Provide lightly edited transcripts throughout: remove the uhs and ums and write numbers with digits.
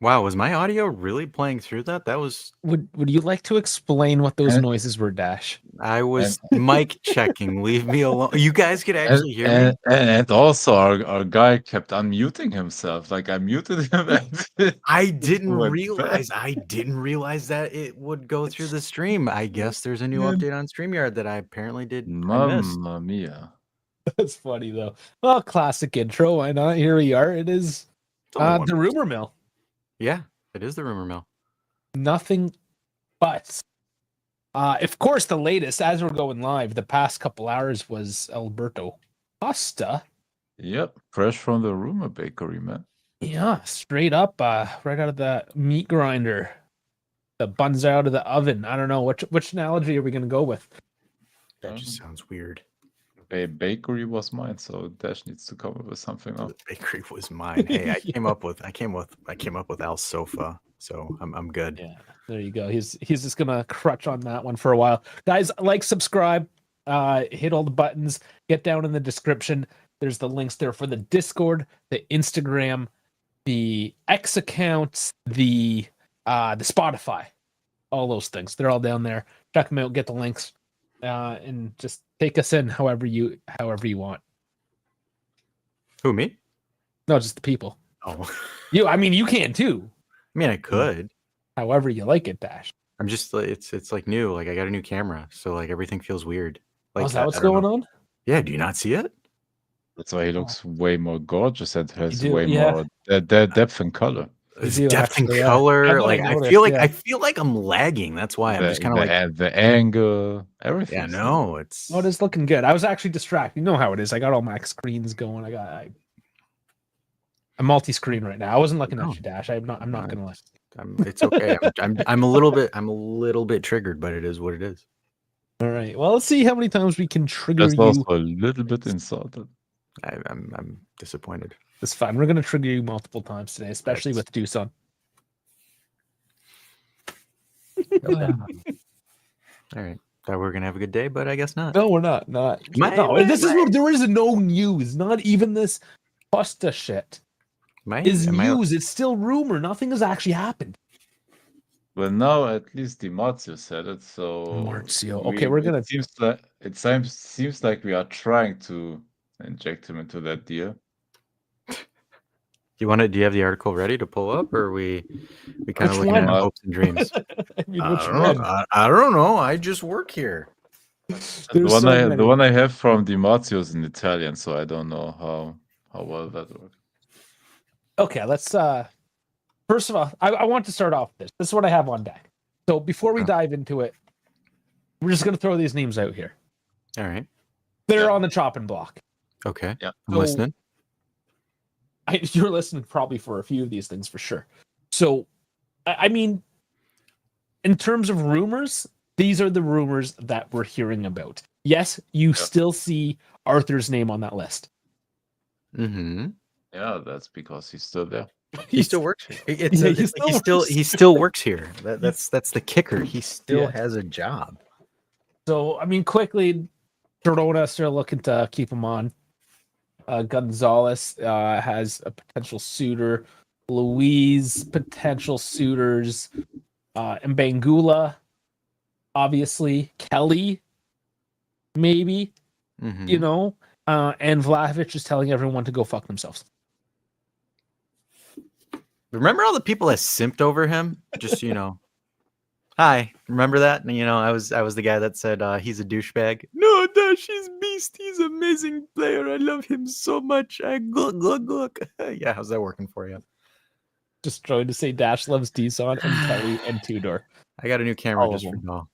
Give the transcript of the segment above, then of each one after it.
Wow, was my audio really playing through that? That was Would you like to explain what those And, noises were, Dash? I and, was mic checking. Leave me alone. You guys could actually hear me? and also our guy kept unmuting himself. Like I muted him and I it didn't went realize back. that it would go through the stream. I guess there's a new Man, update on StreamYard that I apparently I missed. Mamma mia. That's funny though. Well, classic intro. Why not? Here we are. It is It's only the 1%. rumor mill. Yeah, it is the rumor mill. Nothing but. Of course, the latest as we're going live, the past couple hours was Alberto Costa. Yep, fresh from the rumor bakery, man. Yeah, straight up, right out of the meat grinder. The buns out of the oven. I don't know which analogy are we gonna go with. That just sounds weird. Bakery was mine, so Dash needs to come up with something else. The bakery was mine. Hey, I came up with Al's sofa, so I'm good. Yeah, there you go. He's just gonna crutch on that one for a while. Guys, like, subscribe, hit all the buttons, get down in the description. There's the links there for the Discord, the Instagram, the X accounts, the Spotify, all those things. They're all down there. Check them out, get the links, and just take us in however you want. Who, me? No, just the people. Oh, I mean, you can too. I mean, I could. However you like it, Dash. I'm just like it's like new. Like I got a new camera, so like everything feels weird. Like Is that what's I don't going know. on? Yeah, do you not see it? That's why he looks way more gorgeous and has do, way yeah. more depth and color. It's do, depth and actually, yeah. color. I Like noticed, I feel like I'm lagging. That's why I'm just kind of like the angle, everything. yeah, no, it's Oh, it is looking good. I was actually distracted. You know how it is. I got all my screens going. I'm multi-screen right now. I wasn't looking at you, Dash. I'm not gonna lie. it's okay. I'm a little bit triggered, but it is what it is. All right. Well, let's see how many times we can trigger Just you. also a little bit insulted. I'm disappointed. It's fine. We're gonna trigger you multiple times today, especially with Doosan. All right. Thought we were gonna have a good day, but I guess not. No, we're not. There is no news. Not even this Costa shit is news. It's still rumor. Nothing has actually happened. Well, now at least Dimarzio said it, so Marzio. Okay, we're gonna. Seems like we are trying to inject him into that deal. Do you have the article ready to pull up, or we kind of looking at hopes and dreams? I mean, I don't know. I just work here. The one I have from Dimarzio is in Italian, so I don't know how well that works. Okay, let's first of all, I want to start off with this. This is what I have on deck. So before we dive into it, we're just gonna throw these names out here. All right. They're on the chopping block. Okay. Yeah. I'm listening. You're listening probably for a few of these things for sure. So, I mean, in terms of rumors, these are the rumors that we're hearing about. Yes, you still see Arthur's name on that list. Mm-hmm. Yeah, that's because he's still there. He still works. He still works here. That's the kicker. He still has a job. So, I mean, quickly, Corona still looking to keep him on. Gonzalez has a potential suitor. Louise, potential suitors. And Bangula, obviously. Kelly, maybe. Mm-hmm. You know. And Vlahovic is telling everyone to go fuck themselves. Remember all the people that simped over him? Just, hi. Remember that? I was the guy that said he's a douchebag. No, Dash, he's beast. He's an amazing player. I love him so much. Look. Yeah, how's that working for you? Just trying to say Dash loves Dison and Kelly and Tudor. I got a new camera just for Doll.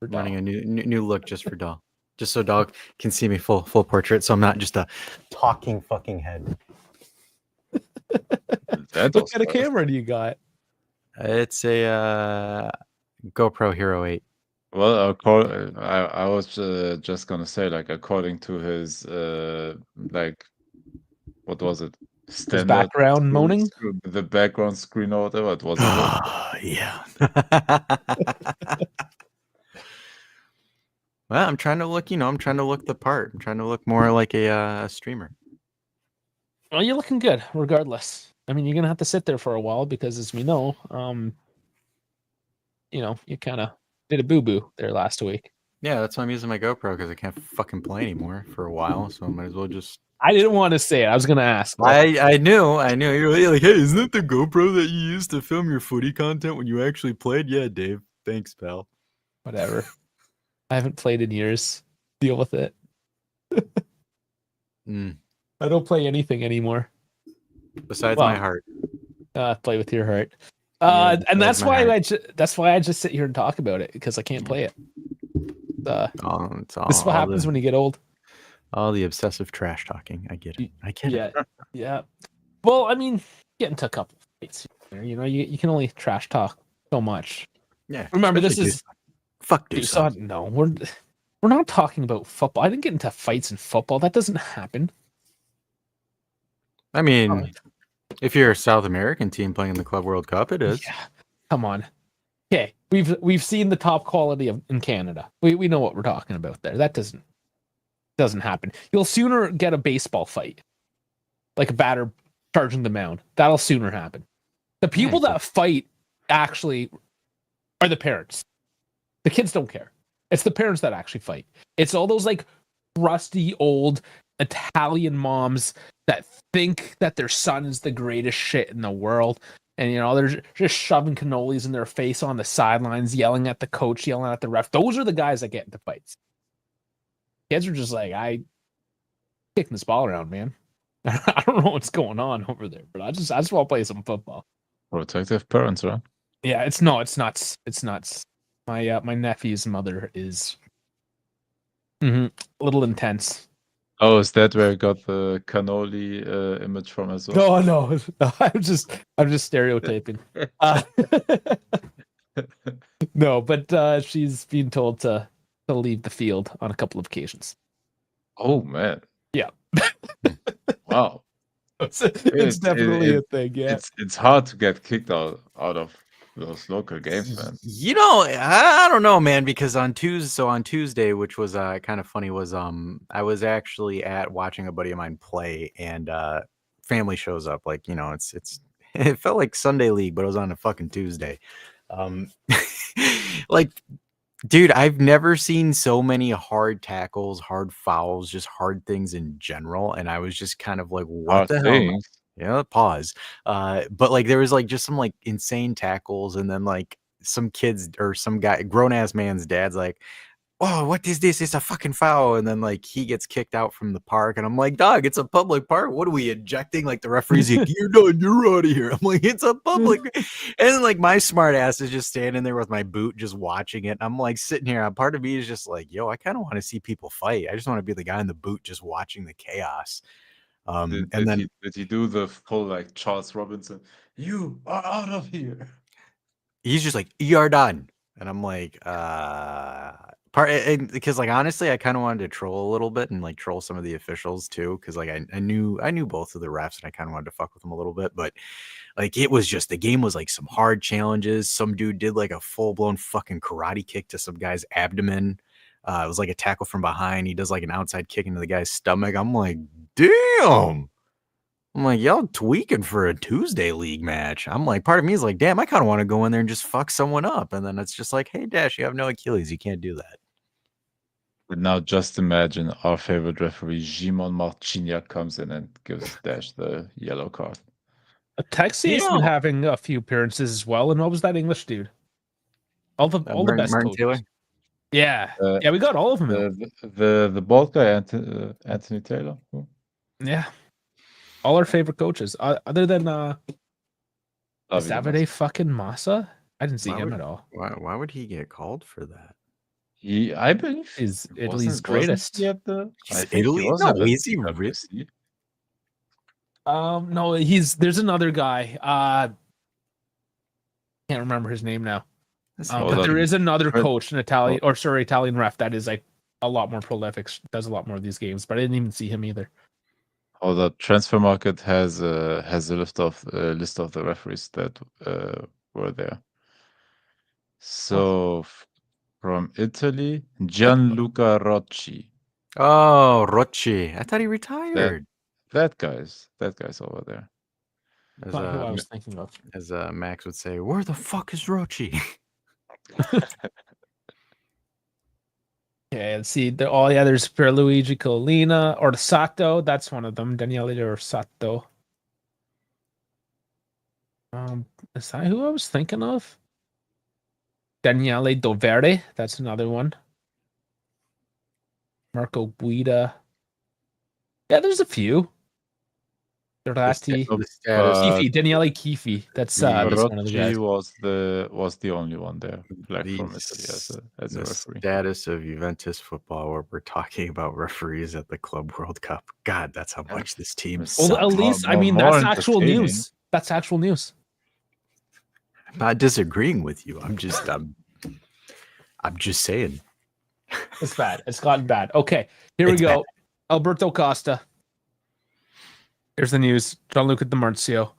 Running a new look just for Doll. Just so Dog can see me full portrait, so I'm not just a talking fucking head. What kind of camera do you got? It's a GoPro Hero 8. Well, I was just gonna say, like, according to his what was it? His background moaning? The background screen or whatever it was. Yeah. Well, I'm trying to look the part. I'm trying to look more like a streamer. Well, you're looking good, regardless. I mean, you're gonna have to sit there for a while because, as we know, you kind of did a boo boo there last week. Yeah, that's why I'm using my GoPro because I can't fucking play anymore for a while. So I might as well just. I didn't want to say it. I was gonna ask. I knew. You're like, hey, isn't that the GoPro that you used to film your footy content when you actually played? Yeah, Dave. Thanks, pal. Whatever. I haven't played in years. Deal with it. I don't play anything anymore. Besides my heart. Play with your heart. Yeah, and that's my why heart. that's why I just sit here and talk about it because I can't play it. This is what happens when you get old. All the obsessive trash talking. I get it. I get it. Yeah. Well, I mean, get into a couple of fights here. You can only trash talk so much. Yeah. Remember, this is fuck Doosan. No, we're not talking about football. I didn't get into fights in football. That doesn't happen. I mean, if you're a South American team playing in the Club World Cup, it is. Yeah. Come on. Okay, we've seen the top quality in Canada. We know what we're talking about there. That doesn't happen. You'll sooner get a baseball fight, like a batter charging the mound. That'll sooner happen. The people that fight actually are the parents. The kids don't care. It's the parents that actually fight. It's all those like rusty old Italian moms that think that their son is the greatest shit in the world. And, they're just shoving cannolis in their face on the sidelines, yelling at the coach, yelling at the ref. Those are the guys that get into fights. Kids are just like, I kicking this ball around, man. I don't know what's going on over there, but I just want to play some football. Protective parents, right? Yeah, it's nuts. It's nuts. My nephew's mother is a little intense. Oh, is that where I got the cannoli image from as well? No. I'm just stereotyping. No, but she's been told to leave the field on a couple of occasions. Oh man. Yeah. Wow. It's definitely a thing. Yeah. It's hard to get kicked out of those local games, man. I don't know, man, because on Tuesday, which was kind of funny, was I was actually watching a buddy of mine play, and family shows up. Like, it's it felt like Sunday league, but it was on a fucking Tuesday. Like, dude, I've never seen so many hard tackles, hard fouls, just hard things in general, and I was just kind of like, what the hell? Yeah, pause. But like there was like just some like insane tackles, and then like some kids or some guy, grown ass man's dad's like, "Oh, what is this? It's a fucking foul!" And then like he gets kicked out from the park, and I'm like, "Dog, it's a public park. What are we ejecting?" Like the referee's like, "You're done. You're out of here." I'm like, "It's a public," and then like my smart ass is just standing there with my boot, just watching it. I'm like sitting here. A part of me is just like, "Yo, I kind of want to see people fight. I just want to be the guy in the boot, just watching the chaos." Did he do the full like Charles Robinson? You are out of here. He's just like, "You're done," and I'm like, because like honestly, I kind of wanted to troll a little bit and like troll some of the officials too, because like I knew both of the refs and I kind of wanted to fuck with them a little bit, but like it was just the game was like some hard challenges. Some dude did like a full blown fucking karate kick to some guy's abdomen. It was like a tackle from behind. He does like an outside kick into the guy's stomach. I'm like, damn. I'm like, y'all tweaking for a Tuesday league match. I'm like, part of me is like, damn, I kind of want to go in there and just fuck someone up. And then it's just like, hey, Dash, you have no Achilles. You can't do that. But now just imagine our favorite referee, Jimon Marciniak, comes in and gives Dash the yellow card. Texas been having a few appearances as well. And what was that English dude? All the best Martin coaches. Taylor? Yeah. We got all of them. The bald guy, Anthony Taylor. Who? Yeah. All our favorite coaches, other than Davide fucking Massa. I didn't see him at all. Why would he get called for that? I believe is Italy's greatest. Italy? No, is he really? No, there's another guy. Can't remember his name now. But there is another coach, an Italian ref that is like a lot more prolific, does a lot more of these games. But I didn't even see him either. Oh, the transfer market has a list of the referees that were there. So from Italy, Gianluca Rocci. Oh, Rocci! I thought he retired. That guy's over there. As Not who I was thinking of. Max would say, "Where the fuck is Rochi?" Okay, let's see. There's Pierluigi Collina or Sato. That's one of them. Daniele or Sato. Is that who I was thinking of? Daniele Dovere. That's another one. Marco Guida. Yeah, there's a few. Dorati. The status Kifi. Daniele Kifi. That's one of the guys. Rocci was the only one there, like from These- Italy as a the referee. status of Juventus football, where we're talking about referees at the Club World Cup. God, that's how much this team Well, sucks. at least more that's actual entertaining. news. That's actual news. I'm not disagreeing with you. I'm just saying. It's bad. It's gotten bad. Okay, here we go. Alberto Costa. Here's the news. Gianluca Di Marzio.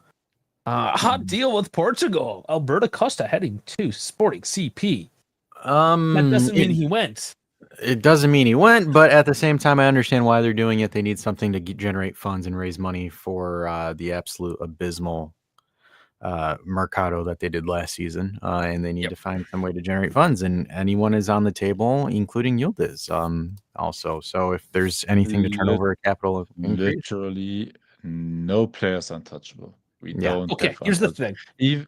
Hot deal with Portugal. Alberto Costa heading to Sporting CP. That doesn't mean he went. It doesn't mean he went, but at the same time, I understand why they're doing it. They need something to generate funds and raise money for the absolute abysmal mercado that they did last season, and they need to find some way to generate funds. And anyone is on the table, including Yildiz. Also, so if there's anything to turn over a capital increase, Literally, no players untouchable. We don't. Okay, have here's the thing. Even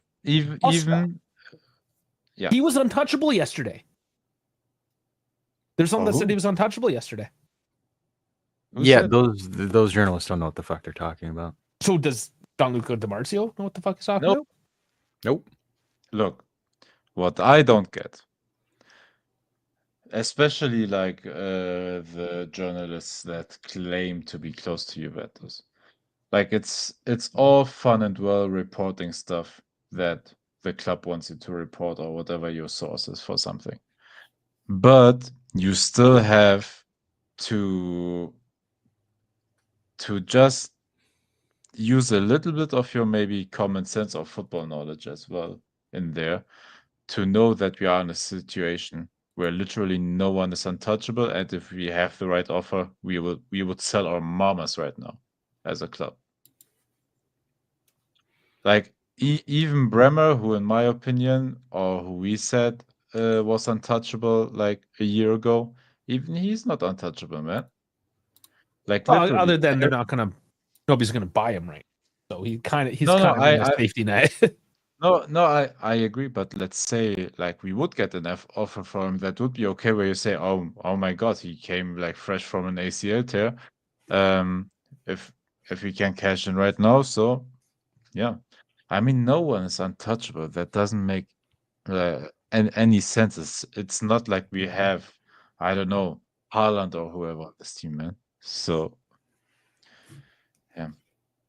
yeah, he was untouchable yesterday. There's someone that said he was untouchable yesterday. those journalists don't know what the fuck they're talking about. So does Gianluca Di Marzio know what the fuck he's talking about? Nope. Look, what I don't get, especially like the journalists that claim to be close to Juventus, like it's all fun and well reporting stuff that the club wants you to report or whatever your source is for something, but you still have to just use a little bit of your maybe common sense or football knowledge as well in there to know that we are in a situation where literally no one is untouchable, and if we have the right offer, we would sell our mamas right now as a club. Like even Bremer, who in my opinion, or who we said was untouchable like a year ago, even he's not untouchable, man. Like literally, Other than nobody's gonna buy him, right? So he's kind of I- in a safety net. No, I agree, but let's say like we would get an offer for him that would be okay, where you say, oh my god, he came like fresh from an ACL tear. If we can cash in right now, so yeah. I mean, no one is untouchable. That doesn't make any sense. It's not like we have, I don't know, Haaland or whoever on this team, man. So yeah.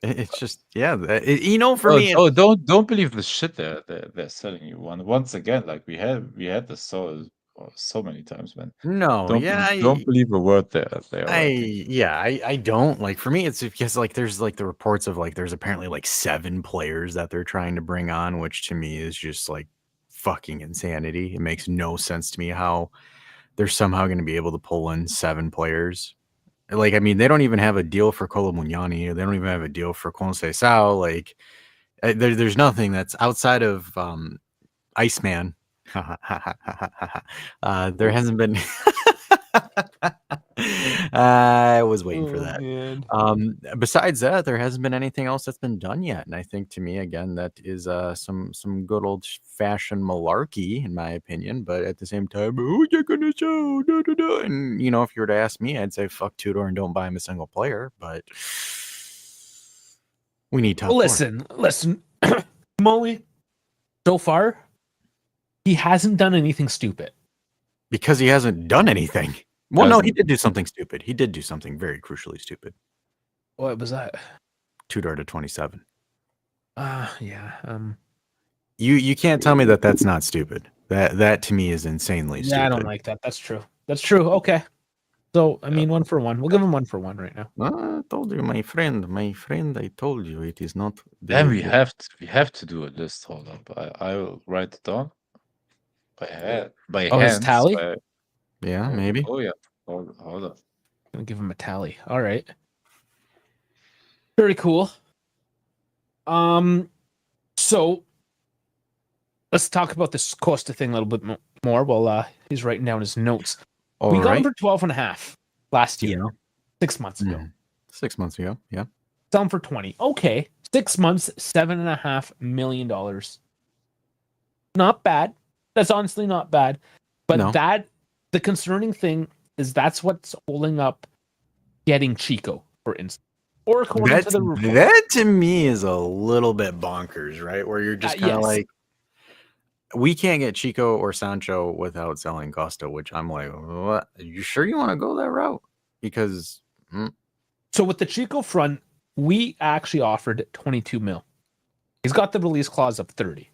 It's just for me. Don't believe the shit they're selling you. Once again, like we had this so many times, man. No, Don't believe a word they are writing. I don't. Like, for me, it's because like there's like the reports of like there's apparently like 7 players that they're trying to bring on, which to me is just like fucking insanity. It makes no sense to me how they're somehow going to be able to pull in 7 players. Like, I mean, they don't even have a deal for Colomugnani. They don't even have a deal for Conceição. Like, there's nothing that's outside of Iceman. There hasn't been. I was waiting for that. Man. Besides that, there hasn't been anything else that's been done yet, and I think to me, again, that is some good old fashioned malarkey, in my opinion. But at the same time, who's you gonna show? Da, da, da. And if you were to ask me, I'd say fuck Tudor and don't buy him a single player. But we need top. Listen, Molly. So far, he hasn't done anything stupid. Because he hasn't done anything. Well, no, he did do something stupid. He did do something very crucially stupid. What was that? Tudor to 27. Yeah. You can't tell me that that's not stupid. That to me is insanely stupid. Yeah, I don't like that. That's true. Okay. So I mean, 1 for 1. We'll give him 1 for 1 right now. I told you, my friend. I told you it is not. Then we have to do a list. Hold up, I will write it down by hand. His tally? Yeah, maybe. Oh yeah. Hold up. I'm gonna give him a tally. All right. Very cool. So let's talk about this Costa thing a little bit more while he's writing down his notes. We got him for 12.5 last year. Yeah. 6 months ago. 6 months ago. Yeah. Sell him for 20. Okay. 6 months, $7.5 million. Not bad. That's honestly not bad. But No. the concerning thing is that's what's holding up getting Chico, for instance. Or according to the report. That to me is a little bit bonkers, right? Where you're just kind of yes. like, we can't get Chico or Sancho without selling Costa, which I'm like, what? Are you sure you want to go that route? Because So with the Chico front, we actually offered 22 mil. He's got the release clause of 30.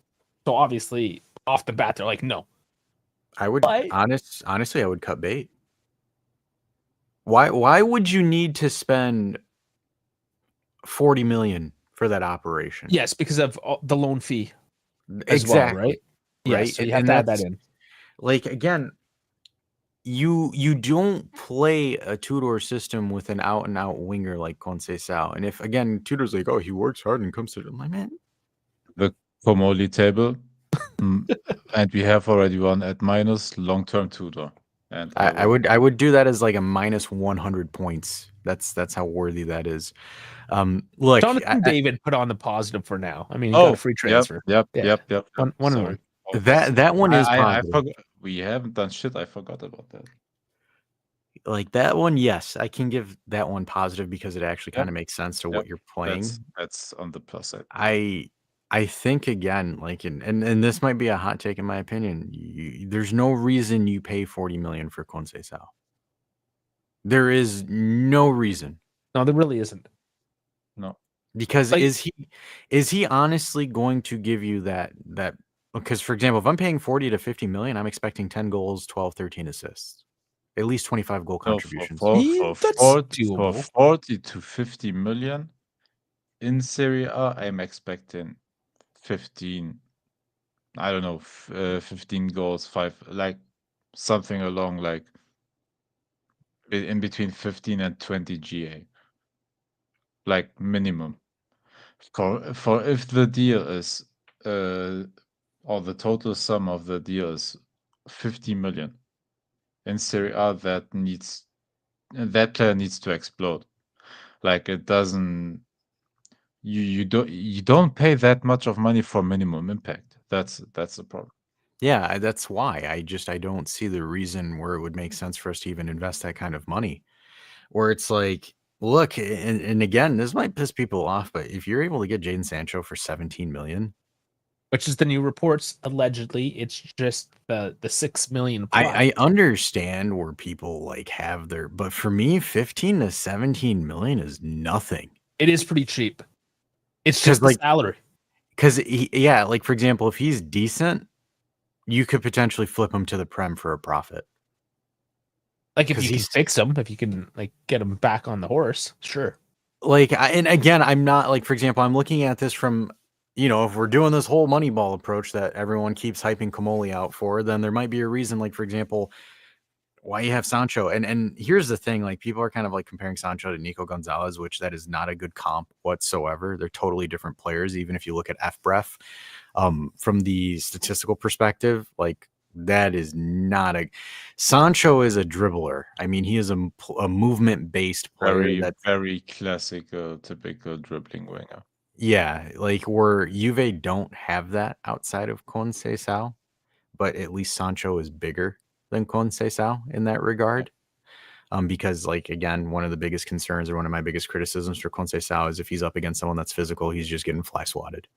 So obviously, off the bat, they're like, no. I would honestly, I would cut bait. Why would you need to spend 40 million for that operation? Yes, because of the loan fee as Exactly. well, right? Right. Yes, so you have to add that in. Like, again, you don't play a Tudor system with an out and out winger like Conceição. And if again Tudor's like, oh, he works hard and comes to, I'm like, man, The Comoli table, and we have already one at minus long-term Tudor. And I would do that as like a minus 100 points. That's how worthy that is. Look, Jonathan David put on the positive for now. I mean, he got a free transfer. Yep. One Sorry. That one is I positive. forgot. We haven't done shit. I forgot about that. Like that one, yes, I can give that one positive because it actually kind of makes sense to what you're playing. That's on the plus side. I think again, like, and this might be a hot take in my opinion. There's no reason you pay 40 million for Conceição. There is no reason. No, there really isn't. No, because like, is he honestly going to give you that? Because for example, if I'm paying 40 to 50 million, I'm expecting 10 goals, 12, 13 assists, at least 25 goal contributions. For 40 to 50 million in Serie A, I'm expecting 15. I don't know, 15 goals, 5, like something along like in between 15 and 20 GA, like minimum. For if the deal is or the total sum of the deal is 50 million in Serie A, that player needs to explode. Like it doesn't. You don't pay that much of money for minimum impact. That's the problem. Yeah, that's why I don't see the reason where it would make sense for us to even invest that kind of money. Where it's like, look, and again, this might piss people off, but if you're able to get Jadon Sancho for 17 million, which is the new reports, allegedly, it's just the 6 million. I understand where people like have their, but for me, 15 to 17 million is nothing. It is pretty cheap. It's just like salary. Because like for example, if he's decent, you could potentially flip him to the Prem for a profit. Like if you can fix him, if you can like get him back on the horse, sure. Like, and again, I'm not like, for example, I'm looking at this from, if we're doing this whole Moneyball approach that everyone keeps hyping Comoli out for, then there might be a reason, like, for example, why you have Sancho. And here's the thing, like, people are kind of like comparing Sancho to Nico Gonzalez, which that is not a good comp whatsoever. They're totally different players. Even if you look at FBref, from the statistical perspective, like, that is not Sancho is a dribbler. I mean, he is a movement-based player. That's very classical, typical dribbling winger. Yeah, like where Juve don't have that outside of Conceição, but at least Sancho is bigger than Conceição in that regard. Because like, again, one of the biggest concerns or one of my biggest criticisms for Conceição is if he's up against someone that's physical, he's just getting fly swatted.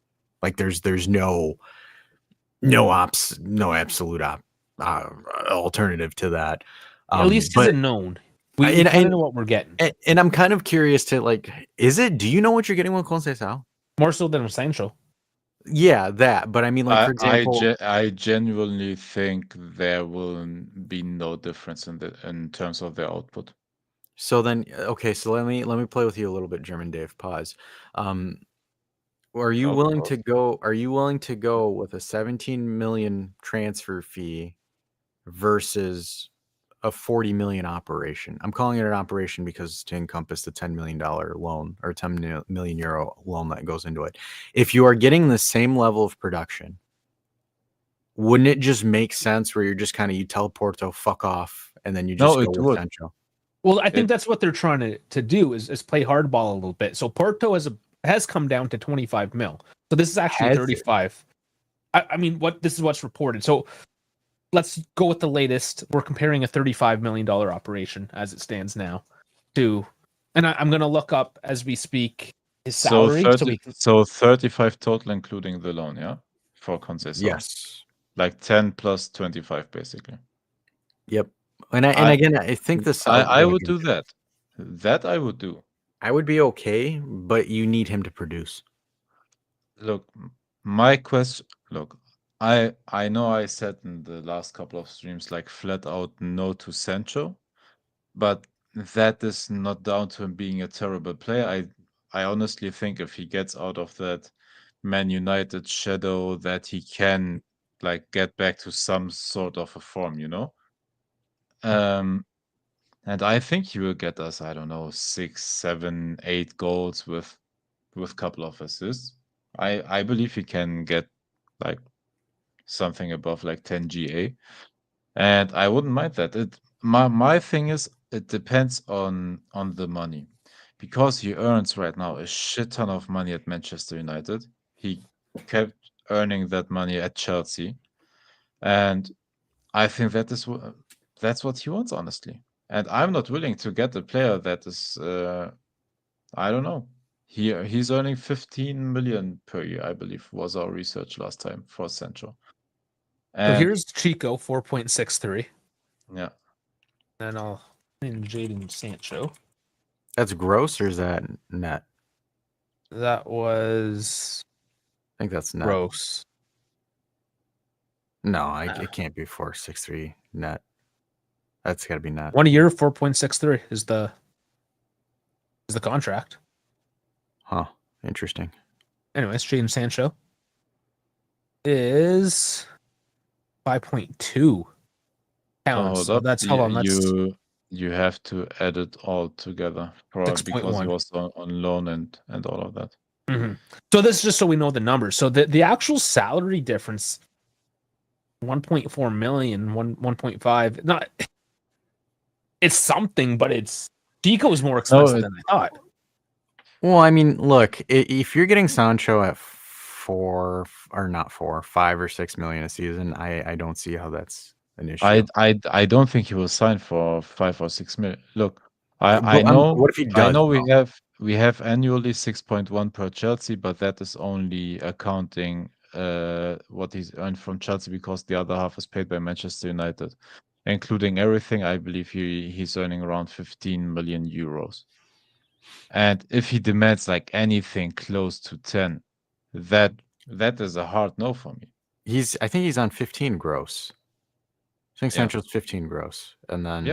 Like there's no absolute alternative to that. At least he's a known. We kind of know what we're getting. And I'm kind of curious to like, do you know what you're getting with Conceição? More so than Sancho. Yeah, that. But I mean, like, for example, I genuinely think there will be no difference in terms of their output. So then, okay, so let me play with you a little bit, German Dave. Pause. Are you willing to go? Are you willing to go with a 17 million transfer fee versus a 40 million operation. I'm calling it an operation because to encompass the $10 million loan or 10 million euro loan that goes into it. If you are getting the same level of production, wouldn't it just make sense where you're just kind of, you tell Porto fuck off and then you just No, go it with would. Sancho? Well, I think that's what they're trying to do is play hardball a little bit. So Porto has come down to 25 mil. So this is actually Has it? 35. I mean, this is what's reported. So let's go with the latest. We're comparing a $35 million operation as it stands now to, and I'm going to look up as we speak his salary. So 35 total, including the loan, yeah, for Conceição. Yes. Like 10 plus 25, basically. Yep. And again, I think the I would do that. That I would do. I would be okay, but you need him to produce. Look, my question. Look, I know I said in the last couple of streams like flat out no to Sancho, but that is not down to him being a terrible player. I honestly think if he gets out of that Man United shadow, that he can like get back to some sort of a form, you know. And I think he will get us, I don't know, 6, 7, 8 goals with a couple of assists. I believe he can get like something above like 10 GA, and I wouldn't mind that. My thing is it depends on the money, because he earns right now a shit ton of money at Manchester United. He kept earning that money at Chelsea, and I think that's what he wants, honestly. And I'm not willing to get a player that is, I don't know. He's earning 15 million per year, I believe, was our research last time for Sancho. So here's Chico, 4.63. Yeah. And I'll in Jadon Sancho. That's gross, or is that net? That was I think that's net. gross. No, it can't be 4.63 net. That's got to be net. 1 year, 4.63 is the contract. Huh. Interesting. Anyways, Jadon Sancho is 5.2 pounds. Hold So up. that's, hold on, that's You have to add it all together because he 6.1. was on loan and all of that. Mm-hmm. So this is just so we know the numbers. So the actual salary difference, 1.4 million, 1.5. Not, it's something, but it's Chico is more expensive than I thought. Well, I mean, look, if you're getting Sancho at 5 or 6 million a season, I don't see how that's an issue. I don't think he will sign for 5 or 6 million. Look, I know. What if he does? I know we have annually 6.1 per Chelsea, but that is only accounting what he's earned from Chelsea, because the other half is paid by Manchester United, including everything. I believe he's earning around 15 million euros. And if he demands like anything close to 10, that is a hard no for me. I think he's on 15 gross. I think Sancho's 15 gross, and then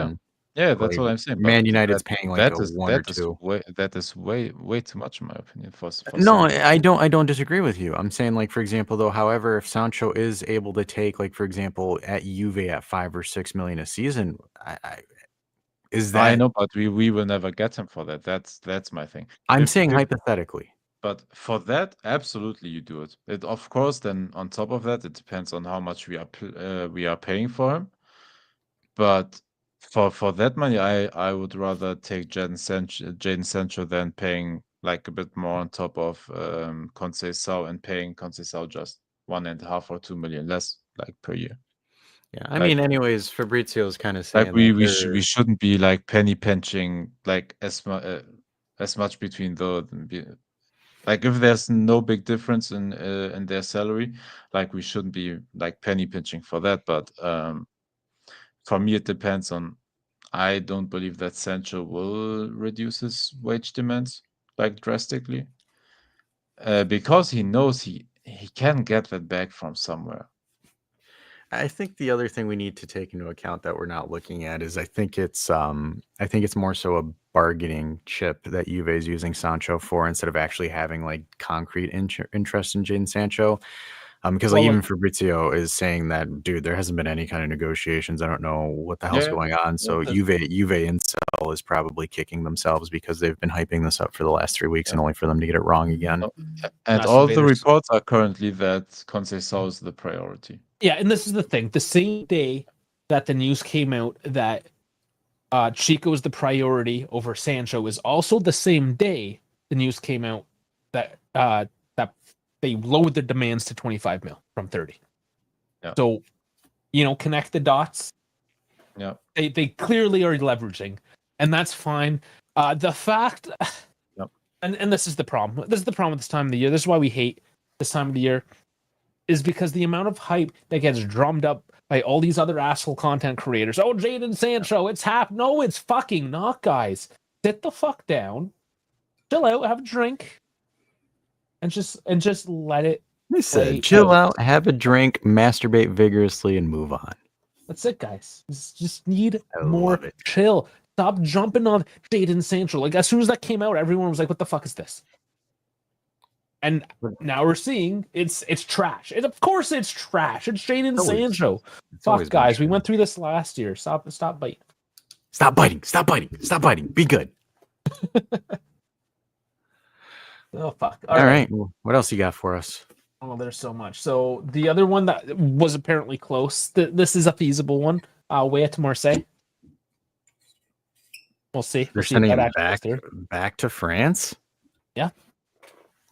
yeah, that's what I'm saying. Man United's paying like a 1 or 2. That is way too much in my opinion. For No, Sancho. I don't disagree with you. I'm saying, like, for example, though, however, if Sancho is able to take, like, for example, at Juve at 5 or 6 million a season, I know, but we will never get him for that. That's my thing. I'm saying hypothetically. But for that, absolutely, you do it. It, of course, then on top of that, it depends on how much we are paying for him. But for that money, I would rather take Jadon Sancho than paying like a bit more on top of Conceição, and paying Conceição just 1.5 or 2 million less like per year. Yeah, I mean, anyways, Fabrizio's kind of saying like we shouldn't be like penny pinching like as much between like if there's no big difference in their salary, like we shouldn't be like penny pinching for that. But for me, it depends on. I don't believe that Sancho will reduce his wage demands like drastically, because he knows he can get that back from somewhere. I think the other thing we need to take into account that we're not looking at is I think it's more so a bargaining chip that Juve is using Sancho for, instead of actually having like concrete interest in Jadon Sancho. Because Well, like even like- Fabrizio is saying that, dude, there hasn't been any kind of negotiations. I don't know what the hell's Yeah, going on. So yeah, Juve Incel is probably kicking themselves because they've been hyping this up for the last 3 weeks, and only for them to get it wrong again. Oh, and Nah, all the Invaders. reports are currently that Conceição is the priority. Yeah, and this is the thing. The same day that the news came out that Chico is the priority over Sancho is also the same day the news came out that that they lowered the demands to 25 mil from 30. Yeah. So, connect the dots. Yeah. They clearly are leveraging, and that's fine. The fact, Yep. and this is the problem. This is the problem with this time of the year. This is why we hate this time of the year, is because the amount of hype that gets drummed up by all these other asshole content creators. Oh, Jadon Sancho, it's no, it's fucking not, guys. Sit the fuck down, chill out, have a drink, and just let it. They play said, chill out. out, have a drink, masturbate vigorously, and move on. That's it, guys. Just need I more love it. chill. Stop jumping on Jadon Sancho. Like, as soon as that came out, everyone was like, "What the fuck is this?" And now we're seeing it's trash. Of course, it's trash. It's Jadon Sancho. It's Fuck, always been guys. We true. went through this last year. Stop biting. Stop biting. Stop biting. Stop biting. Be good. Oh fuck. All right. Well, what else you got for us? Oh, there's so much. So the other one that was apparently close. This is a feasible one. Way to Marseille. We'll see. They're We'll see if sending that him actually goes through. back to France. Yeah.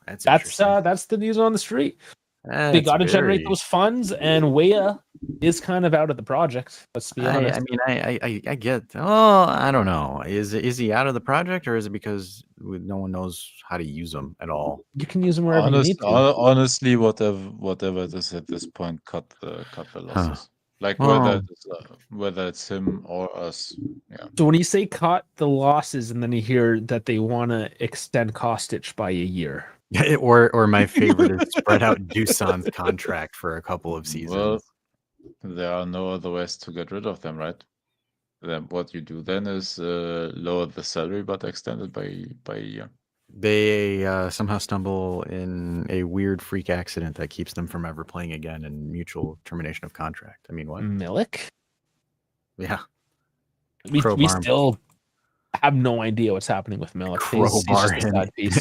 That's That's the news on the street. They got to generate those funds, and Weah is kind of out of the project. Let's be honest. I mean, I get. Oh, I don't know. Is he out of the project, or is it because no one knows how to use them at all? You can use them wherever you need to. Honestly, whatever it is at this point, cut the losses. Like whether it's him or us. Yeah. So when you say cut the losses, and then you hear that they want to extend Kostic by a year. Or my favorite is spread out Dusan's contract for a couple of seasons. Well, there are no other ways to get rid of them, right? Then what you do then is lower the salary, but extend it by a year. They somehow stumble in a weird freak accident that keeps them from ever playing again and mutual termination of contract. I mean, what? Milik? Yeah. We still have no idea what's happening with Milik.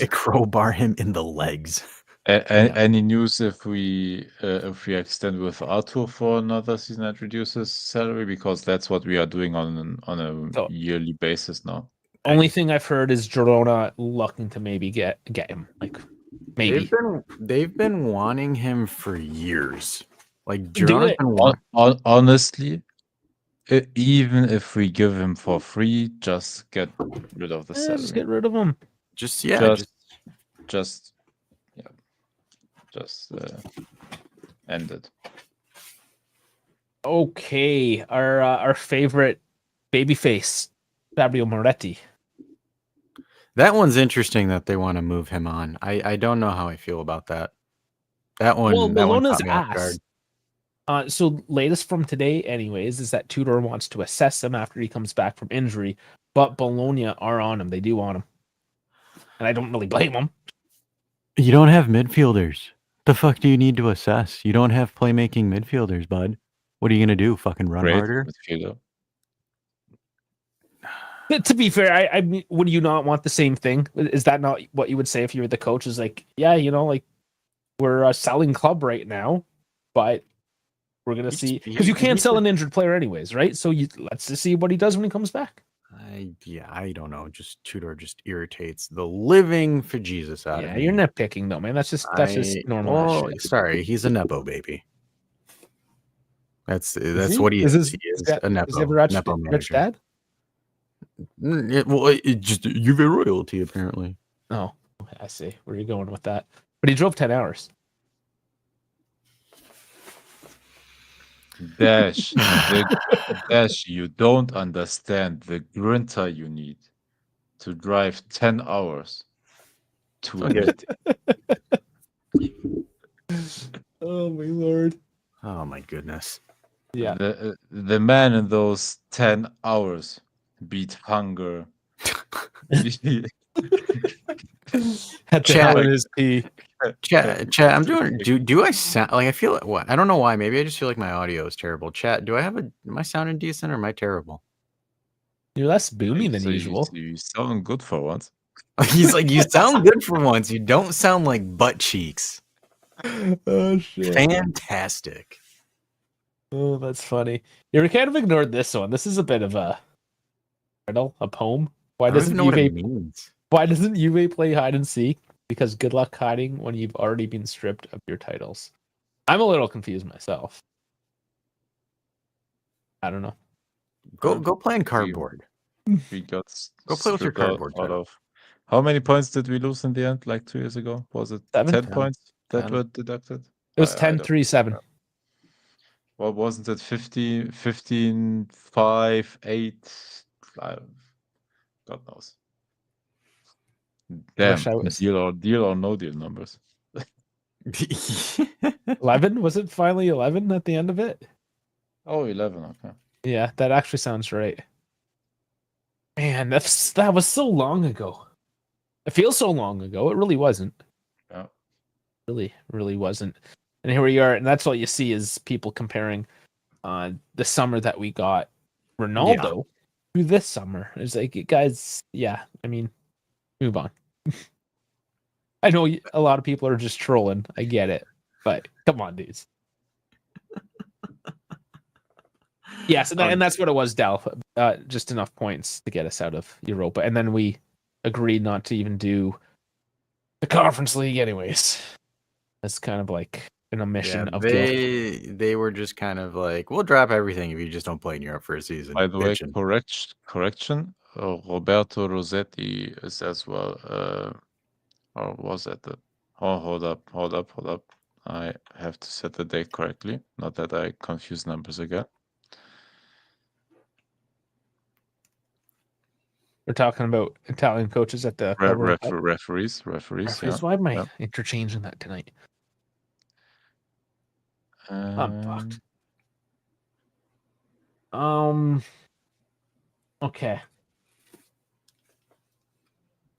Crowbar him in the legs. Any news if we extend with Arthur for another season that reduces salary, because that's what we are doing on a yearly basis now. Only thing I've heard is Girona looking to maybe get him. Like maybe they've been wanting him for years. Like Girona's been honestly, even if we give him for free, just get rid of the salary. Just get rid of him. Just end it. Okay, our favorite babyface, Fabio Moretti. That one's interesting that they want to move him on. I don't know how I feel about that. That one. Well, Bologna's ass. So latest from today, anyways, is that Tudor wants to assess him after he comes back from injury, but Bologna are on him. They do want him, and I don't really blame them. You don't have midfielders. The fuck do you need to assess? You don't have playmaking midfielders, bud. What are you gonna do? Fucking run harder? Midfielder. To be fair, I mean, would you not want the same thing? Is that not what you would say if you were the coach? Is like, yeah, like we're a selling club right now, but we're gonna see, because you can't sell an injured player anyways, right? So let's just see what he does when he comes back. I don't know. Just Tudor just irritates the living for Jesus out of me. Yeah, you're nitpicking though, man. That's just normal. Oh, sorry, he's a nepo baby. That's what he is. He is a nepo. Is he a nepo rich dad? It's just Juve royalty, apparently. Oh, I see where you're going with that. But he drove 10 hours. Dash, you don't understand the grinta you need to drive 10 hours to a meeting. Oh my lord. Oh my goodness. Yeah. The man in those 10 hours beat hunger. Had to his pee. Chat. I'm doing. Do I sound like I feel like what? I don't know why. Maybe I just feel like my audio is terrible. Chat. Do I have a? Am I sounding decent or am I terrible? You're less boomy than usual. You sound good for once. He's like, you sound good for once. You don't sound like butt cheeks. Oh shit! Fantastic. Oh, that's funny. Yeah, we kind of ignored this one. This is a bit of a riddle, a poem. Why I don't doesn't even know what it Juve? means. Why doesn't Juve play hide and seek? Because good luck hiding when you've already been stripped of your titles. I'm a little confused myself. I don't know. Go play in cardboard. We got Go play with your stripped out cardboard. Chat. of. How many points did we lose in the end? Like 2 years ago? Was it 7? 10 points that 10. were deducted? It was I don't 10-3-7. Well, wasn't it 15, 5, 8? God knows. Damn, wish I was- deal or no deal numbers. 11? Was it finally 11 at the end of it? Oh, 11, okay. Yeah, that actually sounds right. Man, that was so long ago. It feels so long ago. It really wasn't. Yeah. Really wasn't. And here we are, and that's what you see is people comparing the summer that we got Ronaldo to this summer. It's like, guys, yeah, I mean, move on. I know a lot of people are just trolling. I get it, but come on, dudes. Yes, and that's what it was, Dal. Just enough points to get us out of Europa, and then we agreed not to even do the Conference League, anyways. That's kind of like an omission of guilt. They were just kind of like, we'll drop everything if you just don't play in Europe for a season. By the way, bitching. correction. Roberto Rossetti is as well. Or was that the? Oh, hold up. I have to set the date correctly. Not that I confuse numbers again. We're talking about Italian coaches at the Referees. Yeah. Why am I interchanging that tonight? I'm fucked. Okay.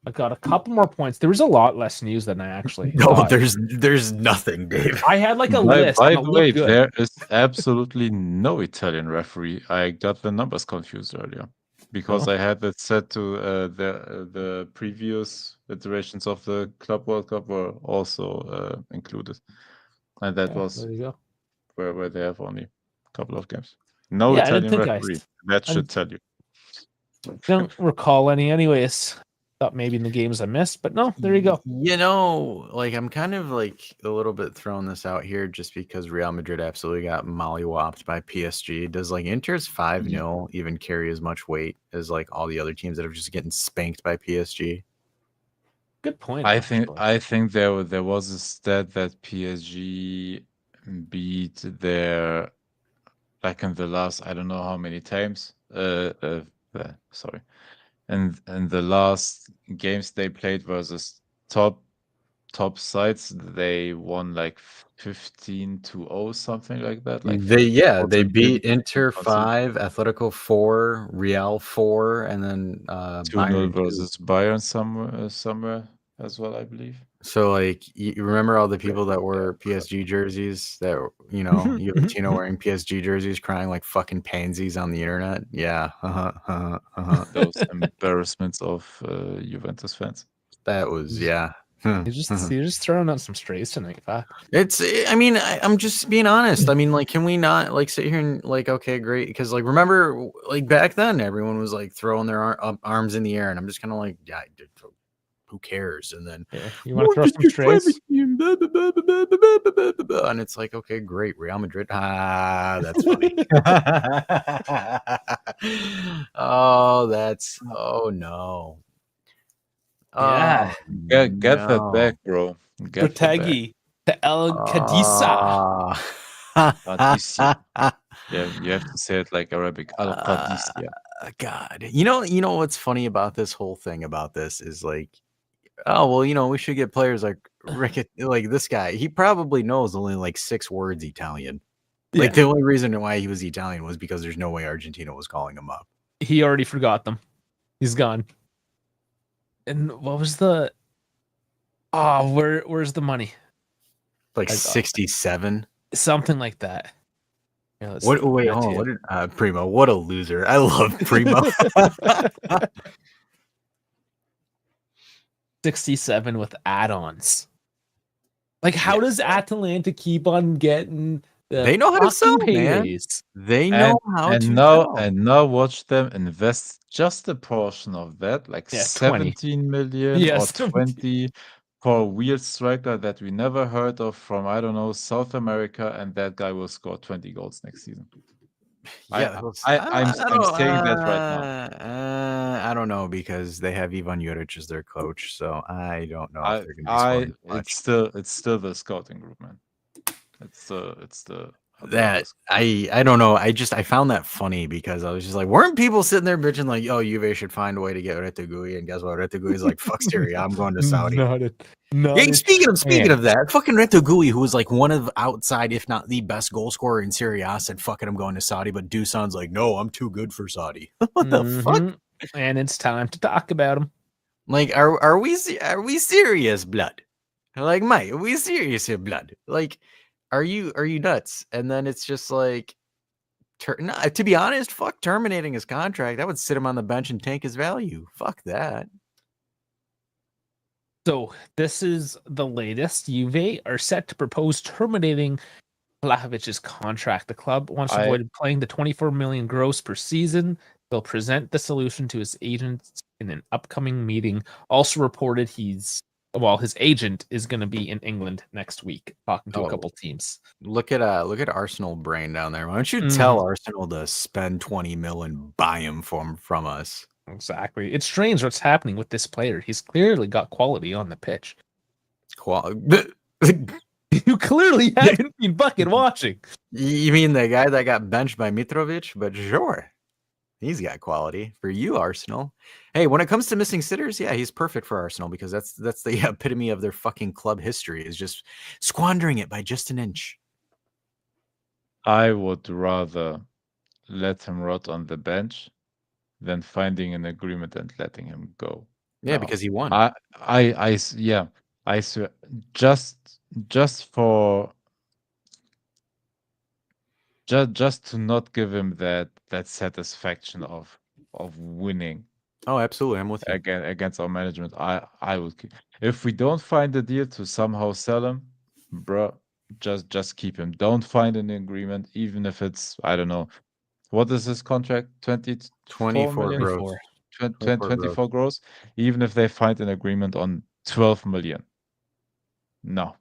I got a couple more points. There was a lot less news than I actually thought. There's nothing, Dave. I had like a list. By the way, there is absolutely no Italian referee. I got the numbers confused earlier because I had it set to the previous iterations of the Club World Cup were also included, and that was there you go. where they have only a couple of games. No Italian referee. That should tell you. Don't recall any, anyways. Thought maybe in the games I missed, but no, there you go. You know, like I'm kind of like a little bit throwing this out here just because Real Madrid absolutely got mollywopped by PSG. Does like Inter's 5-0 even carry as much weight as like all the other teams that are just getting spanked by PSG? Good point. I think there was a stat that PSG beat their, like in the last, I don't know how many times. Sorry. And the last games they played versus top sides, they won like 15-0, something like that. Like they beat Inter 5, Atletico 4, Real 4, and then 2-0 versus Bayern somewhere as well, I believe. So like you remember all the people that wore PSG jerseys that you know Latino wearing PSG jerseys crying like fucking pansies on the internet? Yeah. Those embarrassments of Juventus fans. That was You're just throwing out some strays tonight. It's I mean I'm just being honest. I mean like can we not like sit here and like okay great because like remember like back then everyone was like throwing their arms in the air and I'm just kind of like yeah who cares? And then you want to throw some strays? And it's like, okay, great. Real Madrid. That's funny. Oh no. Yeah. Get that back, bro. Protegi, the El Cadisa. Yeah, you have to say it like Arabic. Al Qadisiyah. God. You know what's funny about this whole thing about this is like oh well, you know, we should get players like Rick, like this guy. He probably knows only like 6 words Italian. Like the only reason why he was Italian was because there's no way Argentina was calling him up. He already forgot them. He's gone. And what was the Oh, where's the money? Like I- 67. Something like that. Yeah, let's What? Wait, get hold to on. you. What did Primo? What a loser! I love Primo. 67 with add-ons. Like, how Yeah, does Atalanta keep on getting the they know how to fucking sell, man. paydays? They know how to now sell. and now watch them invest just a portion of that, like Yeah, 20. 17 million or Yes. 20 for a weird striker that we never heard of from, I don't know, South America, and that guy will score 20 goals next season. Yeah, I'm saying that right now. I don't know because they have Ivan Juric as their coach, so I don't know if they're going to be scoring It's much. still the scouting group, man. It's the That I don't know. I found that funny because I was just like, weren't people sitting there bitching like, "Oh, Juve should find a way to get Retegui," and guess what? Retegui's like, "Fuck Syria, I'm going to Saudi." Not a Speaking of chance. that, fucking Retegui, who was like one of outside, if not the best goal scorer in Serie A, said, "Fucking, I'm going to Saudi." But Dusan's like, "No, I'm too good for Saudi." What the fuck? Mhm. And it's time to talk about him. Like, are we serious, blood? Like, mate, are we serious here, blood? Like, are you nuts? And then it's just like, no, to be honest, fuck terminating his contract. That would sit him on the bench and tank his value. Fuck that. So this is the latest. Juve are set to propose terminating Vlahovic's contract. The club wants to avoid playing the 24 million gross per season. They'll present the solution to his agents in an upcoming meeting. Also reported his agent is going to be in England next week, talking to a couple teams. Look at Arsenal brain down there. Why don't you tell Arsenal to spend 20 mil and buy him from us? Exactly. It's strange what's happening with this player. He's clearly got quality on the pitch. You clearly haven't been fucking watching. You mean the guy that got benched by Mitrovic? But sure, he's got quality for you, Arsenal. Hey, when it comes to missing sitters, yeah, he's perfect for Arsenal because that's the epitome of their fucking club history is just squandering it by just an inch. I would rather let him rot on the bench than finding an agreement and letting him go. Yeah, No. because he won. Yeah, I swear, just for just to not give him that satisfaction of winning Oh, absolutely, I'm with you. against our management. I would if we don't find a deal to somehow sell him, bro, just keep him. Don't find an agreement, even if it's, I don't know, what is his contract? 24 million? gross. 24 gross? Even if they find an agreement on 12 million. No.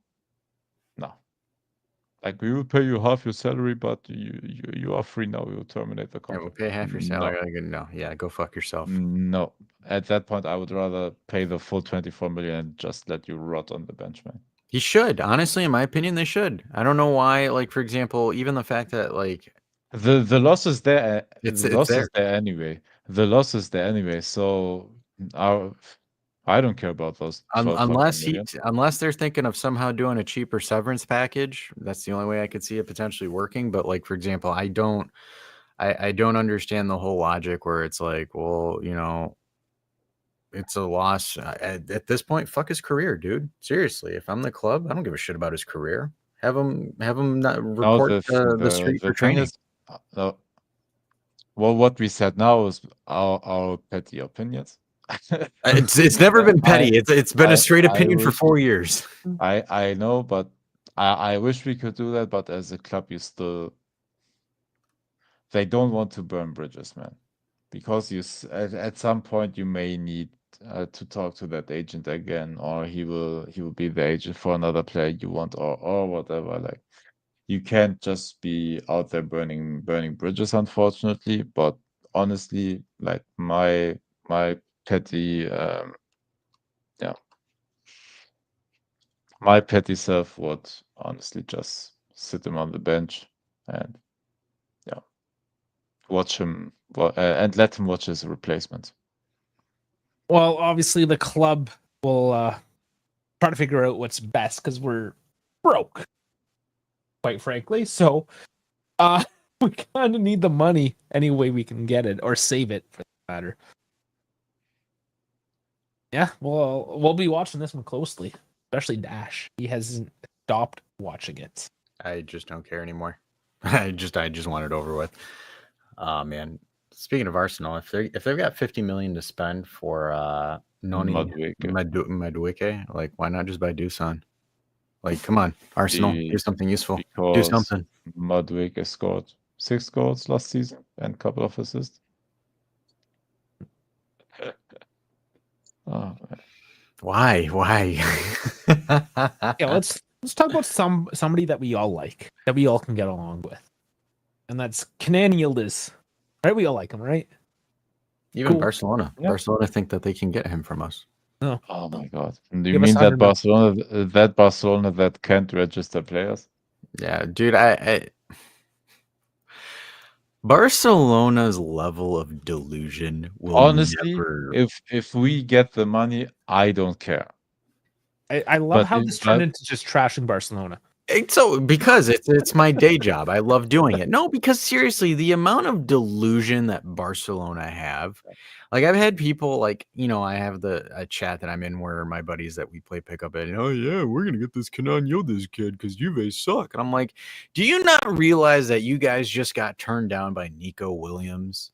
Like, we will pay you half your salary, but you are free now. We will terminate the Yeah, we'll contract. pay half your salary. No, yeah, go fuck yourself. No. At that point, I would rather pay the full 24 million and just let you rot on the bench, man. He should. Honestly, in my opinion, they should. I don't know why. Like, for example, even the fact that like the loss is there. it's The loss there. is there anyway. The loss is there anyway. So I don't care about those 12 unless they're thinking of somehow doing a cheaper severance package. That's the only way I could see it potentially working. But like, for example, I don't understand the whole logic where it's like, well, you know, it's a loss at this point. Fuck his career, dude. Seriously, if I'm the club, I don't give a shit about his career. Have him not report the street for thing training. is, well, what we said now is our petty opinions. It's never been petty. It's been a straight opinion for 4 years. I know, but I wish we could do that. But as a club, they don't want to burn bridges, man, because at some point you may need to talk to that agent again, or he will be the agent for another player you want, or whatever. Like, you can't just be out there burning bridges, unfortunately. But honestly, like, my petty my petty self would honestly just sit him on the bench and watch him and let him watch his replacement. Well, obviously the club will try to figure out what's best because we're broke, quite frankly. So we kind of need the money any way we can get it or save it for that matter. Yeah, well, we'll be watching this one closely. especially Dash. He hasn't stopped watching it. I just don't care anymore. I just want it over with. Oh man. Speaking of Arsenal, if they've got 50 million to spend for Noni Madueke, like why not just buy Dusan? Like, come on, Arsenal, do something useful. Do Because something. Madueke scored 6 goals last season and a couple of assists. Oh, man. Why? Yeah, let's talk about somebody that we all like, that we all can get along with, and that's Kenan Yildiz. Right, we all like him, right? Even Cool. Barcelona. Yeah. Barcelona think that they can get him from us. No. Oh my god. Do you Give us mean that 100 million. Barcelona that can't register players? Yeah, dude, I Barcelona's level of delusion will Honestly, never. if we get the money, I don't care. I love how this turned into just trashing Barcelona. So because it's my day job. I love doing it. No, because seriously, the amount of delusion that Barcelona have, like I've had people like, I have a chat that I'm in where my buddies that we play pickup at, oh yeah, we're gonna get this Kenan Yildiz kid because Juve suck. And I'm like, do you not realize that you guys just got turned down by Nico Williams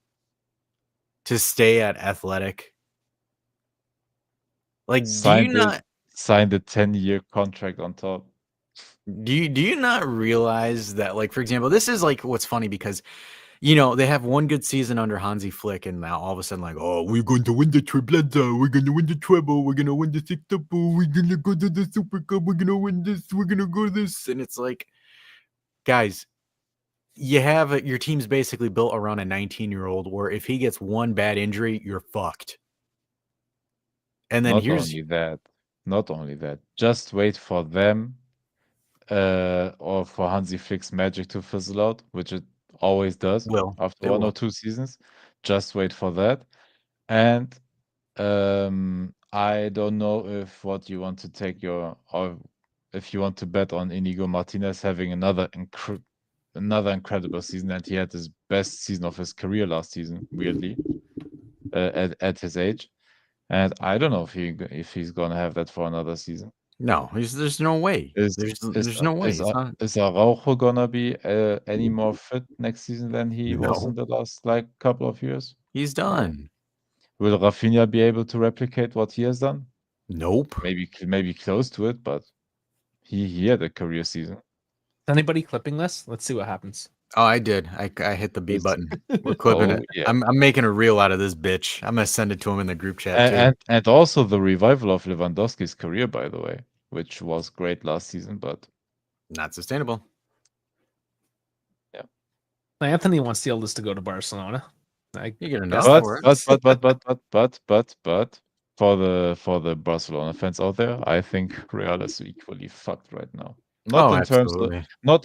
to stay at Athletic? Like, Signed a 10-year contract on top. Do you not realize that, like, for example, this is like what's funny because they have one good season under Hansi Flick, and now all of a sudden, like, oh, we're going to win the tripleta, we're going to win the treble, we're going to win the sextuple, we're going to go to the Super Cup, we're going to win this, we're going to go this, and it's like, guys, you have your team's basically built around a 19-year-old, where if he gets one bad injury, you're fucked. And then Not only that, just wait for them. Or for Hansi Flick's magic to fizzle out, which it always does after one or two seasons. Just wait for that. And I don't know if what you want to take or if you want to bet on Inigo Martinez having another incredible season, and he had his best season of his career last season, weirdly, at his age. And I don't know if he's gonna have that for another season. No, there's no way. There's no way. Is Araujo gonna be any more fit next season than he was in the last couple of years? He's done. Will Rafinha be able to replicate what he has done? Nope. Maybe close to it, but he had a career season. Is anybody clipping this? Let's see what happens. Oh, I did. I hit the B button. We're clipping it. Yeah. I'm making a reel out of this bitch. I'm gonna send it to him in the group chat too. And also the revival of Lewandowski's career, by the way, which was great last season, but not sustainable. Yeah. Anthony wants Yildiz to go to Barcelona. You get enough for it. But for the Barcelona fans out there, I think Real is equally fucked right now. Not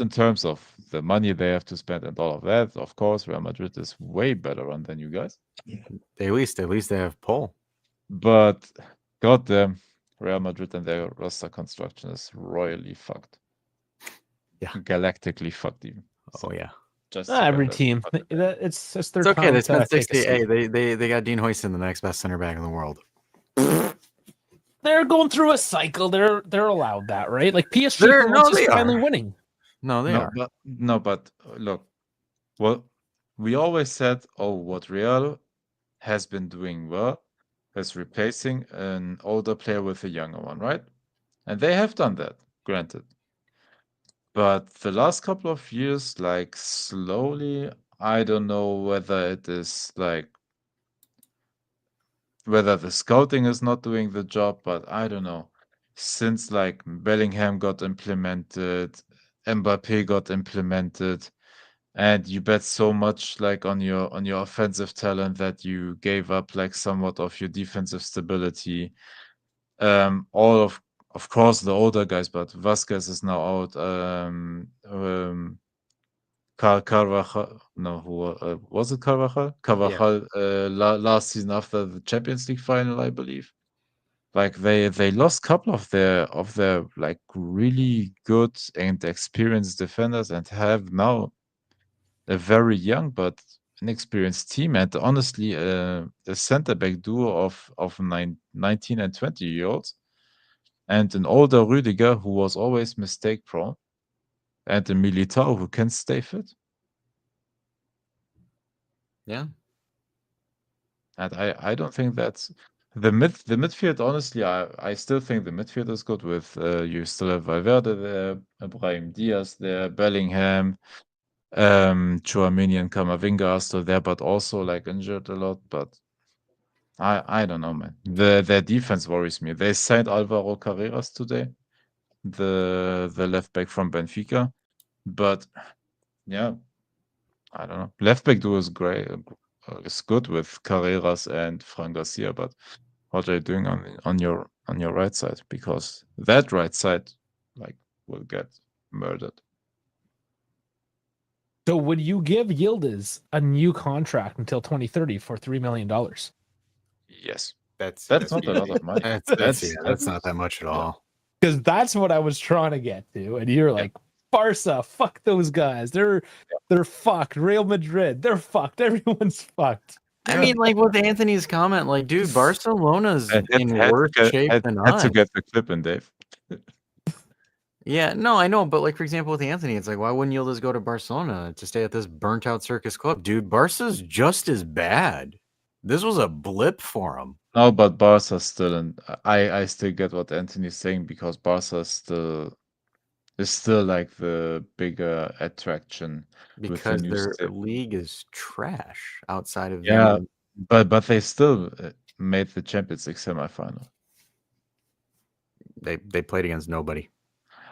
in terms of the money they have to spend and all of that. Of course, Real Madrid is way better run than you guys. At least they have Paul. But goddamn, Real Madrid and their roster construction is royally fucked. Yeah, galactically fucked even. So, yeah. Just every team. It's their it's okay. They spent 60. Hey, they got Dean Huijsen, the next best center back in the world. They're going through a cycle. They're allowed that, right? Like PSG is finally winning. No, they are. But look, well, we always said, what Real has been doing well is replacing an older player with a younger one, right? And they have done that, granted. But the last couple of years, slowly, I don't know whether it is whether the scouting is not doing the job, but I don't know. Since Bellingham got implemented, Mbappe got implemented, and you bet so much on your offensive talent that you gave up somewhat of your defensive stability. All of course the older guys, but Vasquez is now out. Carvajal, no, who was it? Carvajal. Last season after the Champions League final, I believe. They lost a couple of their really good and experienced defenders, and have now a very young but inexperienced team, and honestly, a center back duo of 19 and 20-year-olds and an older Rüdiger who was always mistake prone, and a Militao who can stay fit. Yeah. And I don't think that's the midfield. Honestly, I still think the midfield is good. With you still have Valverde there, Brahim Diaz there, Bellingham, Chouameni and Camavinga are still there, but also like injured a lot. But I don't know, man. Their defense worries me. They signed Alvaro Carreras today, the left back from Benfica, but yeah, I don't know. Left back duo is great. Is good with Carreras and Fran Garcia, but what are you doing on your right side? Because that right side, like, will get murdered. So would you give Yildiz a new contract until 2030 for $3 million? Yes, That's not a lot of money. That's not that much at all. Because that's what I was trying to get to, and you're like, Barca, fuck those guys. They're fucked. Real Madrid, they're fucked. Everyone's fucked. I mean, like with Anthony's comment, like, dude, Barcelona's in worse shape than us. Had to get the clip in, Dave. Yeah, no, I know, but like for example with Anthony, it's like, why wouldn't Yildiz go to Barcelona to stay at this burnt out circus club? Dude, Barca's just as bad. This was a blip for him. No, but Barca still, and I still get what Anthony's saying, because Barca is still like the bigger attraction with the Because new their stadium. league is trash outside of Yeah, but they still made the Champions League semifinal. They played against nobody.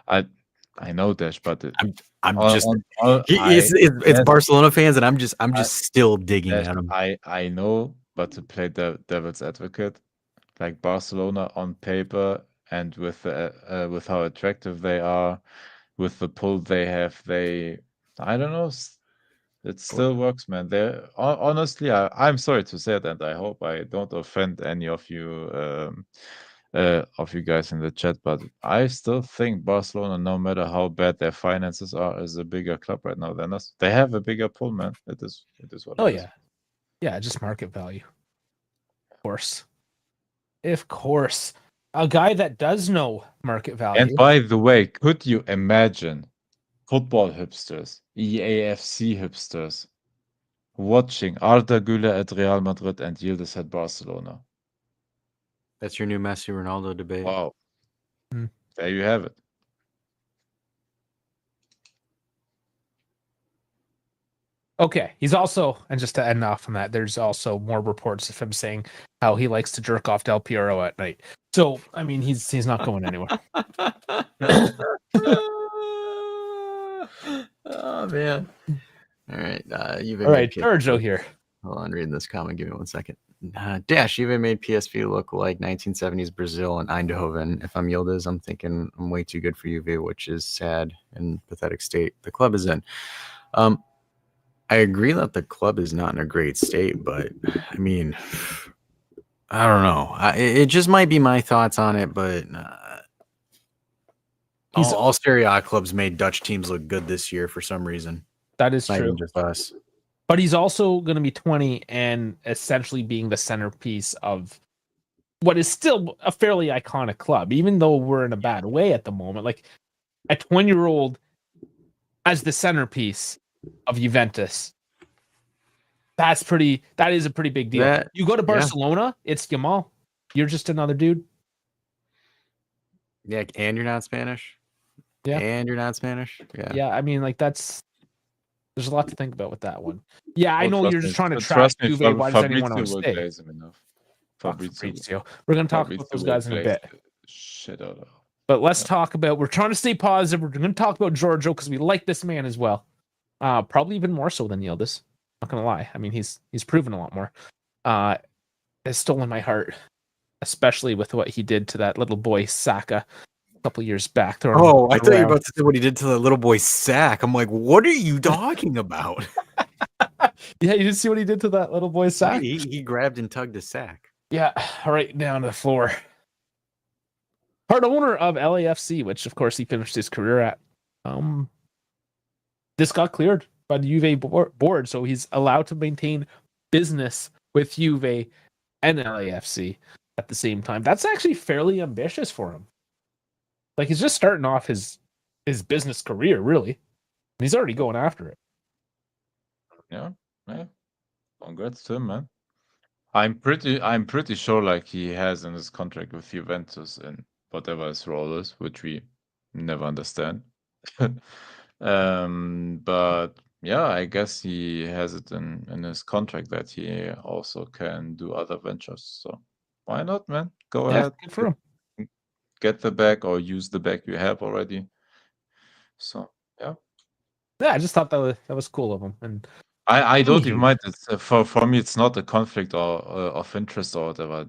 I know, Dash, but I'm just it's Barcelona fans, and I'm just still digging Dash, at them. I know, but to play the devil's advocate, like Barcelona on paper, and with how attractive they are, with the pull they have, I don't know. It still works, man. Honestly, I'm sorry to say it, and I hope I don't offend any of you guys in the chat, but I still think Barcelona, no matter how bad their finances are, is a bigger club right now than us. They have a bigger pull, man. It is what it is. Yeah, just market value. Of course. A guy that does know market value. And by the way, could you imagine football hipsters, EAFC hipsters, watching Arda Güler at Real Madrid and Yildiz at Barcelona? That's your new Messi Ronaldo debate. Wow. There you have it. Okay, he's also, and just to end off on that, there's also more reports of him saying how he likes to jerk off Del Piero at night. So, I mean, he's not going anywhere. Oh man! All right, all right, Giorgio here. Hold on, reading this comment. Give me 1 second. Dash, you even made PSV look like 1970s Brazil and Eindhoven. If I'm Yildiz, I'm thinking I'm way too good for Juve, which is sad and pathetic state the club is in. I agree that the club is not in a great state, but I mean, I don't know. It just might be my thoughts on it, but all Serie A clubs made Dutch teams look good this year for some reason. That is not true. even just us. But he's also going to be 20 and essentially being the centerpiece of what is still a fairly iconic club, even though we're in a bad way at the moment. Like a 20-year-old as the centerpiece of Juventus. That is a pretty big deal. You go to Barcelona, it's Yamal. You're just another dude. Yeah, and you're not Spanish. Yeah. And you're not Spanish. Yeah. Yeah, I mean, like there's a lot to think about with that one. Yeah, I know you're just trying to trash Juve. Why does anyone want to stay? Fabrizio. We're going to talk about those guys in a bit. Shit out of. But let's talk about, we're trying to stay positive. We're going to talk about Giorgio because we like this man as well. Probably even more so than Yildiz. Not going to lie. I mean, he's proven a lot more. It's stolen my heart, especially with what he did to that little boy Saka a couple years back. I thought you were about to say what he did to the little boy Sack. I'm like, what are you talking about? Yeah, you didn't see what he did to that little boy Sack? He grabbed and tugged his sack. Yeah, right down to the floor. Part owner of LAFC, which of course he finished his career at. This got cleared by the Juve board, so he's allowed to maintain business with Juve and LAFC at the same time. That's actually fairly ambitious for him. Like he's just starting off his business career, really. And he's already going after it. Yeah. Congrats to him, man. I'm pretty sure like he has in his contract with Juventus and whatever his role is, which we never understand. But yeah, I guess he has it in his contract that he also can do other ventures. So why not, man? Go Yeah, ahead. good for him. Get the bag or use the bag you have already. So yeah. Yeah, I just thought that was cool of him. And I don't even anywho, mind. It's for me, it's not a conflict or of interest or whatever.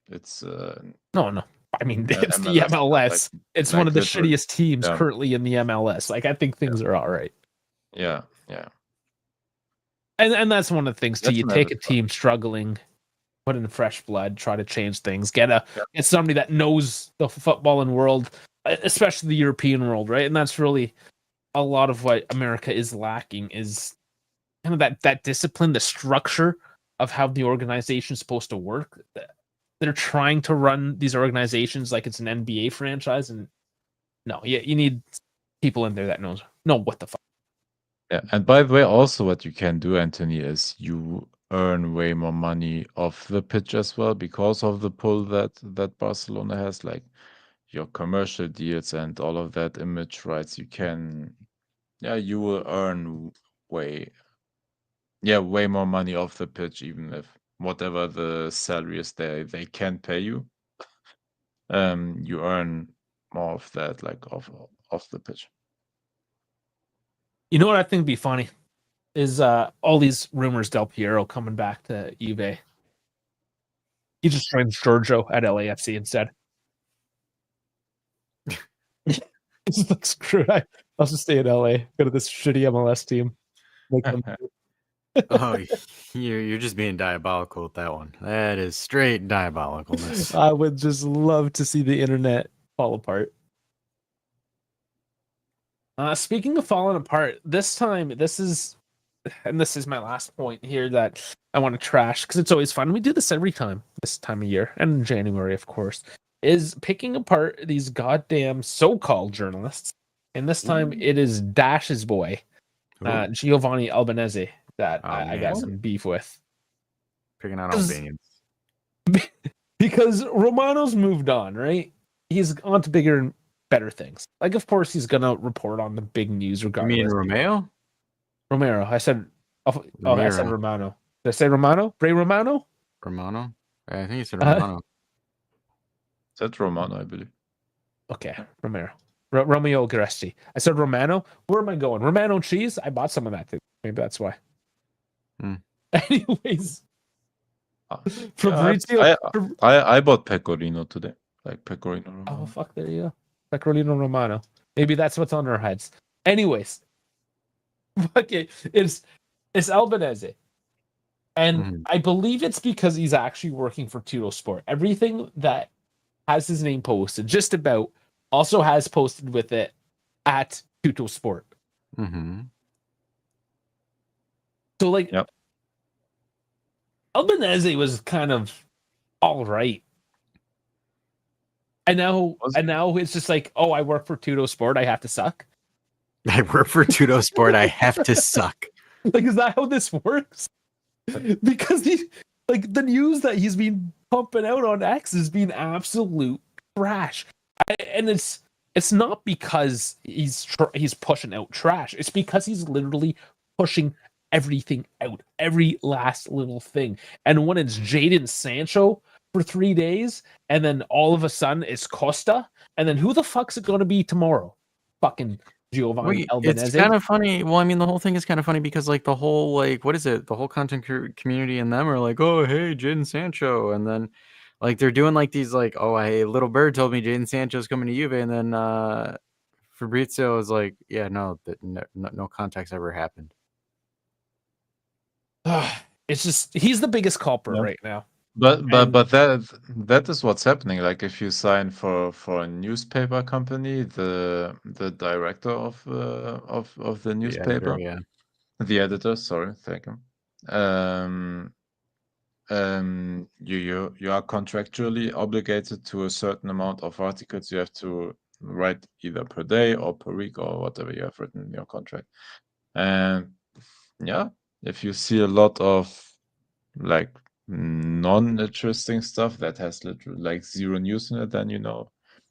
It's no. I mean, it's the MLS stuff, MLS. It's one of the literally. shittiest teams Yeah. currently in the MLS. Like I think things are all right. Yeah. And that's one of the things too. That's You an take a added plus. team struggling, put in fresh blood, try to change things, get somebody that knows the footballing world, especially the European world, right? And that's really a lot of what America is lacking is kind of that discipline, the structure of how the organization is supposed to work. They're trying to run these organizations like it's an NBA franchise, and no, you need people in there that know what the fuck. Yeah, and by the way, also what you can do, Anthony, is you earn way more money off the pitch as well because of the pull that Barcelona has, like your commercial deals and all of that image rights. You will earn way more money off the pitch, even if whatever the salary is they can pay you. You earn more of that, like off the pitch. You know what I think would be funny is all these rumors Del Piero coming back to Juve. He just joins Giorgio at LAFC instead. It's like screw it. I'll just stay in LA. Go to this shitty MLS team. Oh, you're just being diabolical with that one. That is straight diabolicalness. I would just love to see the internet fall apart. Speaking of falling apart, this is my last point here that I want to trash because it's always fun. We do this every time this time of year, and in January, of course, is picking apart these goddamn so-called journalists. And this time it is Dash's boy, Giovanni Albanese, that I got some beef with. Picking on Albanians. Because Romano's moved on, right? He's on to bigger and better things. Like, of course, he's gonna report on the big news regardless. You mean Romeo? Romero. I said Romano. Did I say Romano? Ray Romano? Romano? I think you said Romano. That's Romano, I believe. Okay, Romero. Romeo Gresti. I said Romano. Where am I going? Romano cheese? I bought some of that too. Maybe that's why. Anyways. Fabrizio. I bought Pecorino today. Like Pecorino Romano. Oh, fuck, there you go. Pecorino Romano. Maybe that's what's on our heads. Anyways. Okay, it's Albanese. And I believe it's because he's actually working for Tuttosport. Everything that has his name posted, just about, also has posted with it at Tuttosport. So, like, Albanese was kind of all right. And now it's just like, oh, I work for Tuttosport, I have to suck. I work for Tuttosport, I have to suck. Like, is that how this works? Because the news that he's been pumping out on X has been absolute trash, and it's not because he's pushing out trash. It's because he's literally pushing everything out, every last little thing. And when it's Jadon Sancho for 3 days, and then all of a sudden it's Costa, and then who the fuck's it going to be tomorrow? Fucking Giovanni Albanese. It's kind of funny. Well, I mean, the whole thing is kind of funny because, like, the whole, like, what is it? The whole content community and them are like, oh, hey, Jadon Sancho. And then, like, they're doing, like, these, like, oh, hey, Little Bird told me Jadon Sancho's coming to Juve. And then Fabrizio is like, yeah, no contacts ever happened. It's just, he's the biggest culprit right now. But that is what's happening. Like if you sign for a newspaper company, the director of the newspaper, the editor. Sorry, thank you. You are contractually obligated to a certain amount of articles you have to write either per day or per week or whatever you have written in your contract. And yeah, if you see a lot of like non-interesting stuff that has literally like zero news in it, then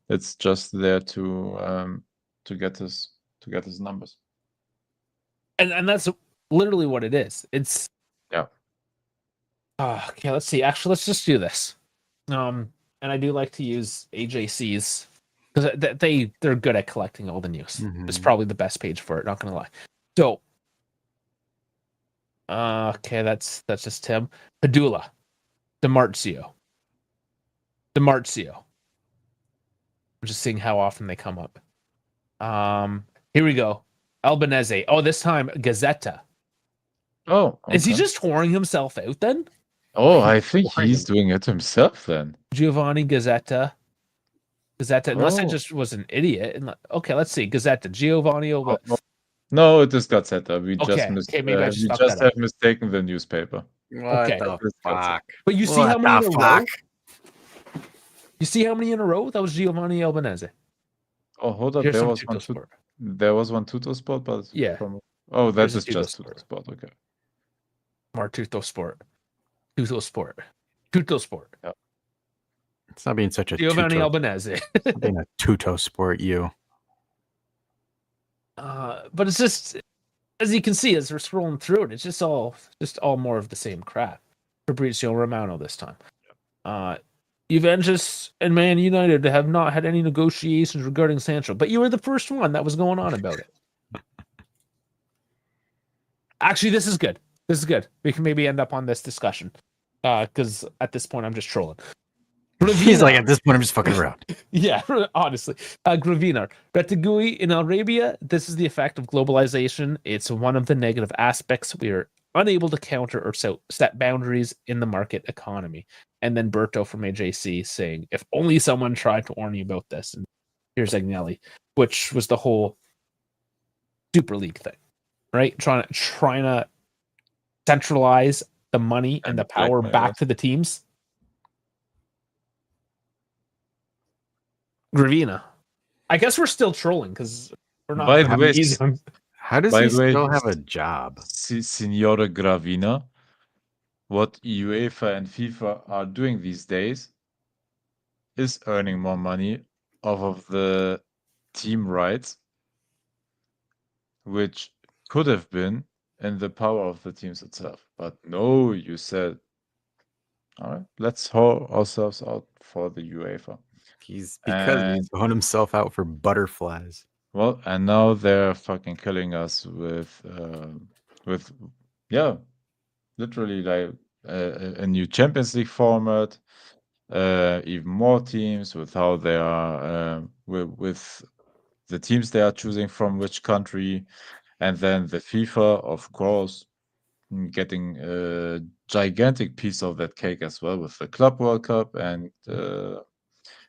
it's just there to get his numbers. And that's literally what it is. It's Yeah. okay, let's see. Actually, let's just do this. And I do like to use AJCs because they're good at collecting all the news. It's probably the best page for it, not gonna lie. So okay, that's just Tim. Padula. DiMarzio. I'm just seeing how often they come up. Here we go. Albanese. Oh, this time Gazzetta. Oh, Is he okay. just whoring himself out then? Oh, I think he's doing it himself then. Giovanni Gazzetta. Unless I Oh. just was an idiot. And okay, let's see. Gazzetta. Giovanni. No, it is Gazzetta. We Okay, just okay, maybe I just we fucked just that up. have mistaken the newspaper. What Okay. the fuck? But you see What how many the in a row? fuck? You see how many in a row? That was Giovanni Albanese. Oh, hold on. Here's There some was one. Tuttosport. There was one Tuttosport, but Yeah. Oh, that Here's a is just Tuttosport. Tuttosport. Okay. More Tuttosport. Tuttosport. Yeah. It's not being such a Giovanni tuto. Albanese. It's not being a tuto sport, you. But it's just, as you can see, as we're scrolling through it, it's just all more of the same crap. Fabrizio Romano this time. Juventus and Man United have not had any negotiations regarding Sancho, but you were the first one that was going on about it. Actually, this is good. We can maybe end up on this discussion because at this point I'm just trolling. He's like, at this point, I'm just fucking around. Yeah, honestly. Gravina. Retegui in Arabia, this is the effect of globalization. It's one of the negative aspects. We are unable to counter or set boundaries in the market economy. And then Berto from AJC saying, if only someone tried to warn you about this. And here's Agnelli, which was the whole Super League thing, right? Trying to centralize the money and the power back to the teams. Gravina. I guess we're still trolling because we're not. By the way, how does he still have a job? Signora Gravina, what UEFA and FIFA are doing these days is earning more money off of the team rights, which could have been in the power of the teams itself. But no, you said, all right, let's haul ourselves out for the UEFA. He's throwing himself out for butterflies. Well, and now they're fucking killing us with literally like a new Champions League format, even more teams with how they are with the teams they are choosing from which country, and then the FIFA, of course, getting a gigantic piece of that cake as well with the Club World Cup and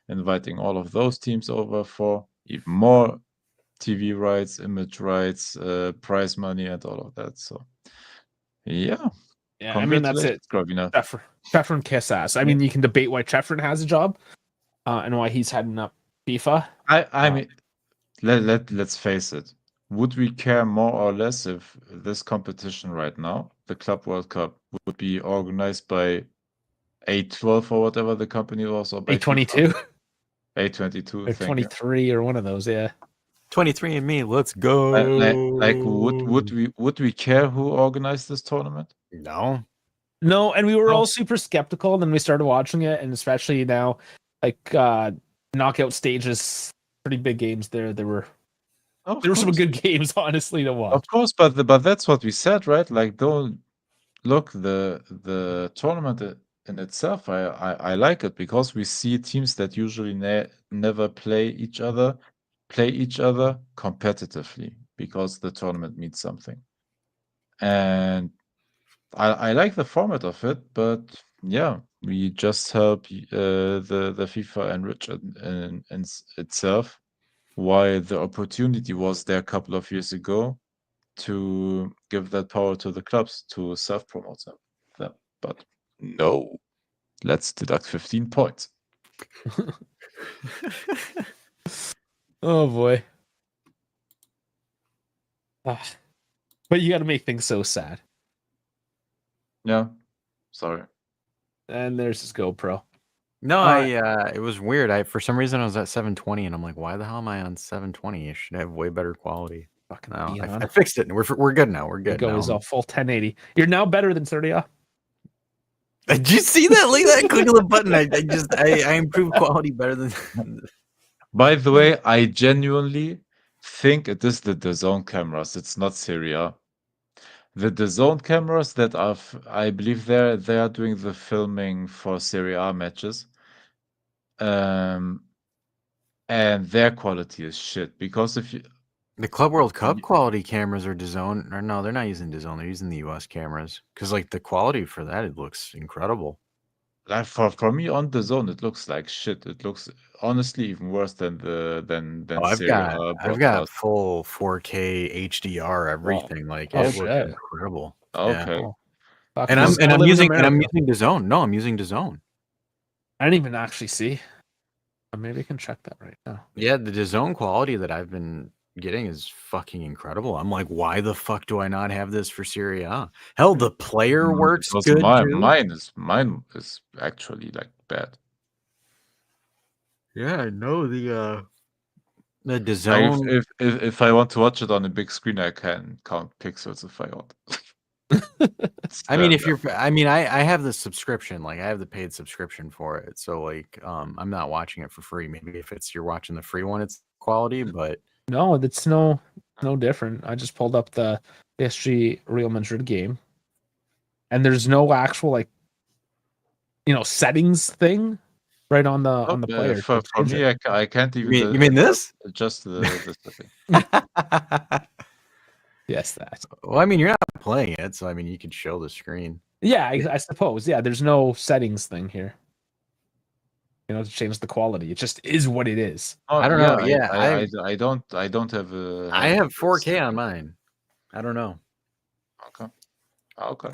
inviting all of those teams over for even more TV rights, image rights, prize money, and all of that. So, yeah. I mean, that's it. Chefrin kiss ass. I mean, you can debate why Chefrin has a job and why he's heading up FIFA. I mean, let's face it. Would we care more or less if this competition right now, the Club World Cup, would be organized by A12 or whatever the company was, or by A22? A22, or 23 or one of those, yeah. 23 and me, let's go. Would we care who organized this tournament? No, and we were all super skeptical. Then we started watching it, and especially now, like knockout stages, pretty big games there. There were some good games, honestly, to watch. Of course, but that's what we said, right? Like, don't look the tournament in itself. I like it because we see teams that usually never play each other competitively because the tournament means something. And I like the format of it, but yeah, we just help the FIFA enrich in itself. Why the opportunity was there a couple of years ago to give that power to the clubs to self-promote them. But no, let's deduct 15 points. Oh boy. Ah, but you got to make things so sad. Yeah. Sorry. And there's his GoPro. No, Uh, it was weird. For some reason I was at 720, and I'm like, why the hell am I on 720? It should have way better quality. Fucking No, I Dion. fixed it. We're good now. We're good Go now. is all full 1080. You're now better than 30. Did you see that? Look at that! Click on the button. I improved quality better than. By the way, I genuinely think it is the DAZN cameras. It's not Syria. The DAZN cameras that are, I believe they are doing the filming for Serie A matches. And their quality is shit because if you The Club World Cup quality cameras are DAZN, or no, they're not using DAZN. They're using the US cameras because like the quality for that, it looks incredible. like for me on DAZN, it looks like shit. It looks honestly even worse than Oh, I've Serie A I've got broadcast. full 4K HDR everything. Like Oh, it looks shit. incredible. Yeah. Okay. Oh. Fuck, And this guy I'm lives in using America. DAZN. No, I'm using DAZN. I didn't even actually see. Maybe I can check that right now. Yeah, the DAZN quality that I've been getting is fucking incredible. I'm like, why the fuck do I not have this for Serie A? Hell, the player works Because good too. mine is actually like bad. Yeah, I know the Like DAZN. if I want to watch it on a big screen, I can count pixels if I want. I mean, I have the subscription, like I have the paid subscription for it. So like, I'm not watching it for free. Maybe if you're watching the free one, it's quality, but No, it's no different. I just pulled up the PSG Real Madrid game, and there's no actual like, settings thing right on the player. For me, I can't even. you mean this? Adjust the setting. Yes, that. Well, I mean, you're not playing it, so I mean, you could show the screen. Yeah, I suppose. Yeah, there's no settings thing here. To change the quality. It just is what it is. Oh, I don't know. Yeah, I don't have a. I have 4K on mine. I don't know. Okay.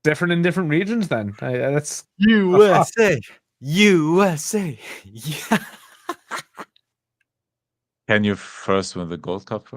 Different in different regions. Then that's USA. USA. Yeah. Can you first win the Gold Cup?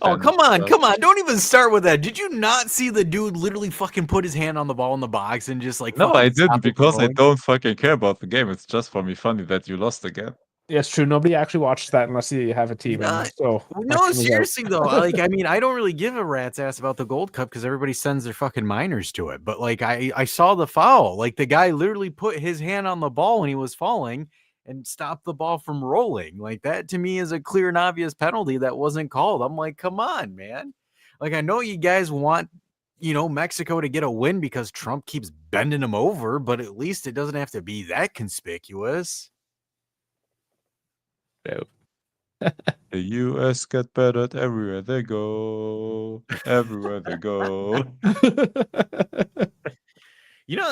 Oh, come on. Don't even start with that. Did you not see the dude literally fucking put his hand on the ball in the box and just like... No, I fucking stop didn't it because I going? don't fucking care about the game. It's just for me funny that you lost again. Yeah, it's true. Nobody actually watches that unless you have a team. So No, seriously though. Like, I mean, I don't really give a rat's ass about the Gold Cup because everybody sends their fucking minors to it. But like, I saw the foul. Like, the guy literally put his hand on the ball when he was falling and stopped the ball from rolling. Like, that to me is a clear and obvious penalty that wasn't called. I'm like, come on, man. Like, I know you guys want, Mexico to get a win because Trump keeps bending them over, but at least it doesn't have to be that conspicuous. No. The US get better at everywhere they go. Everywhere they go.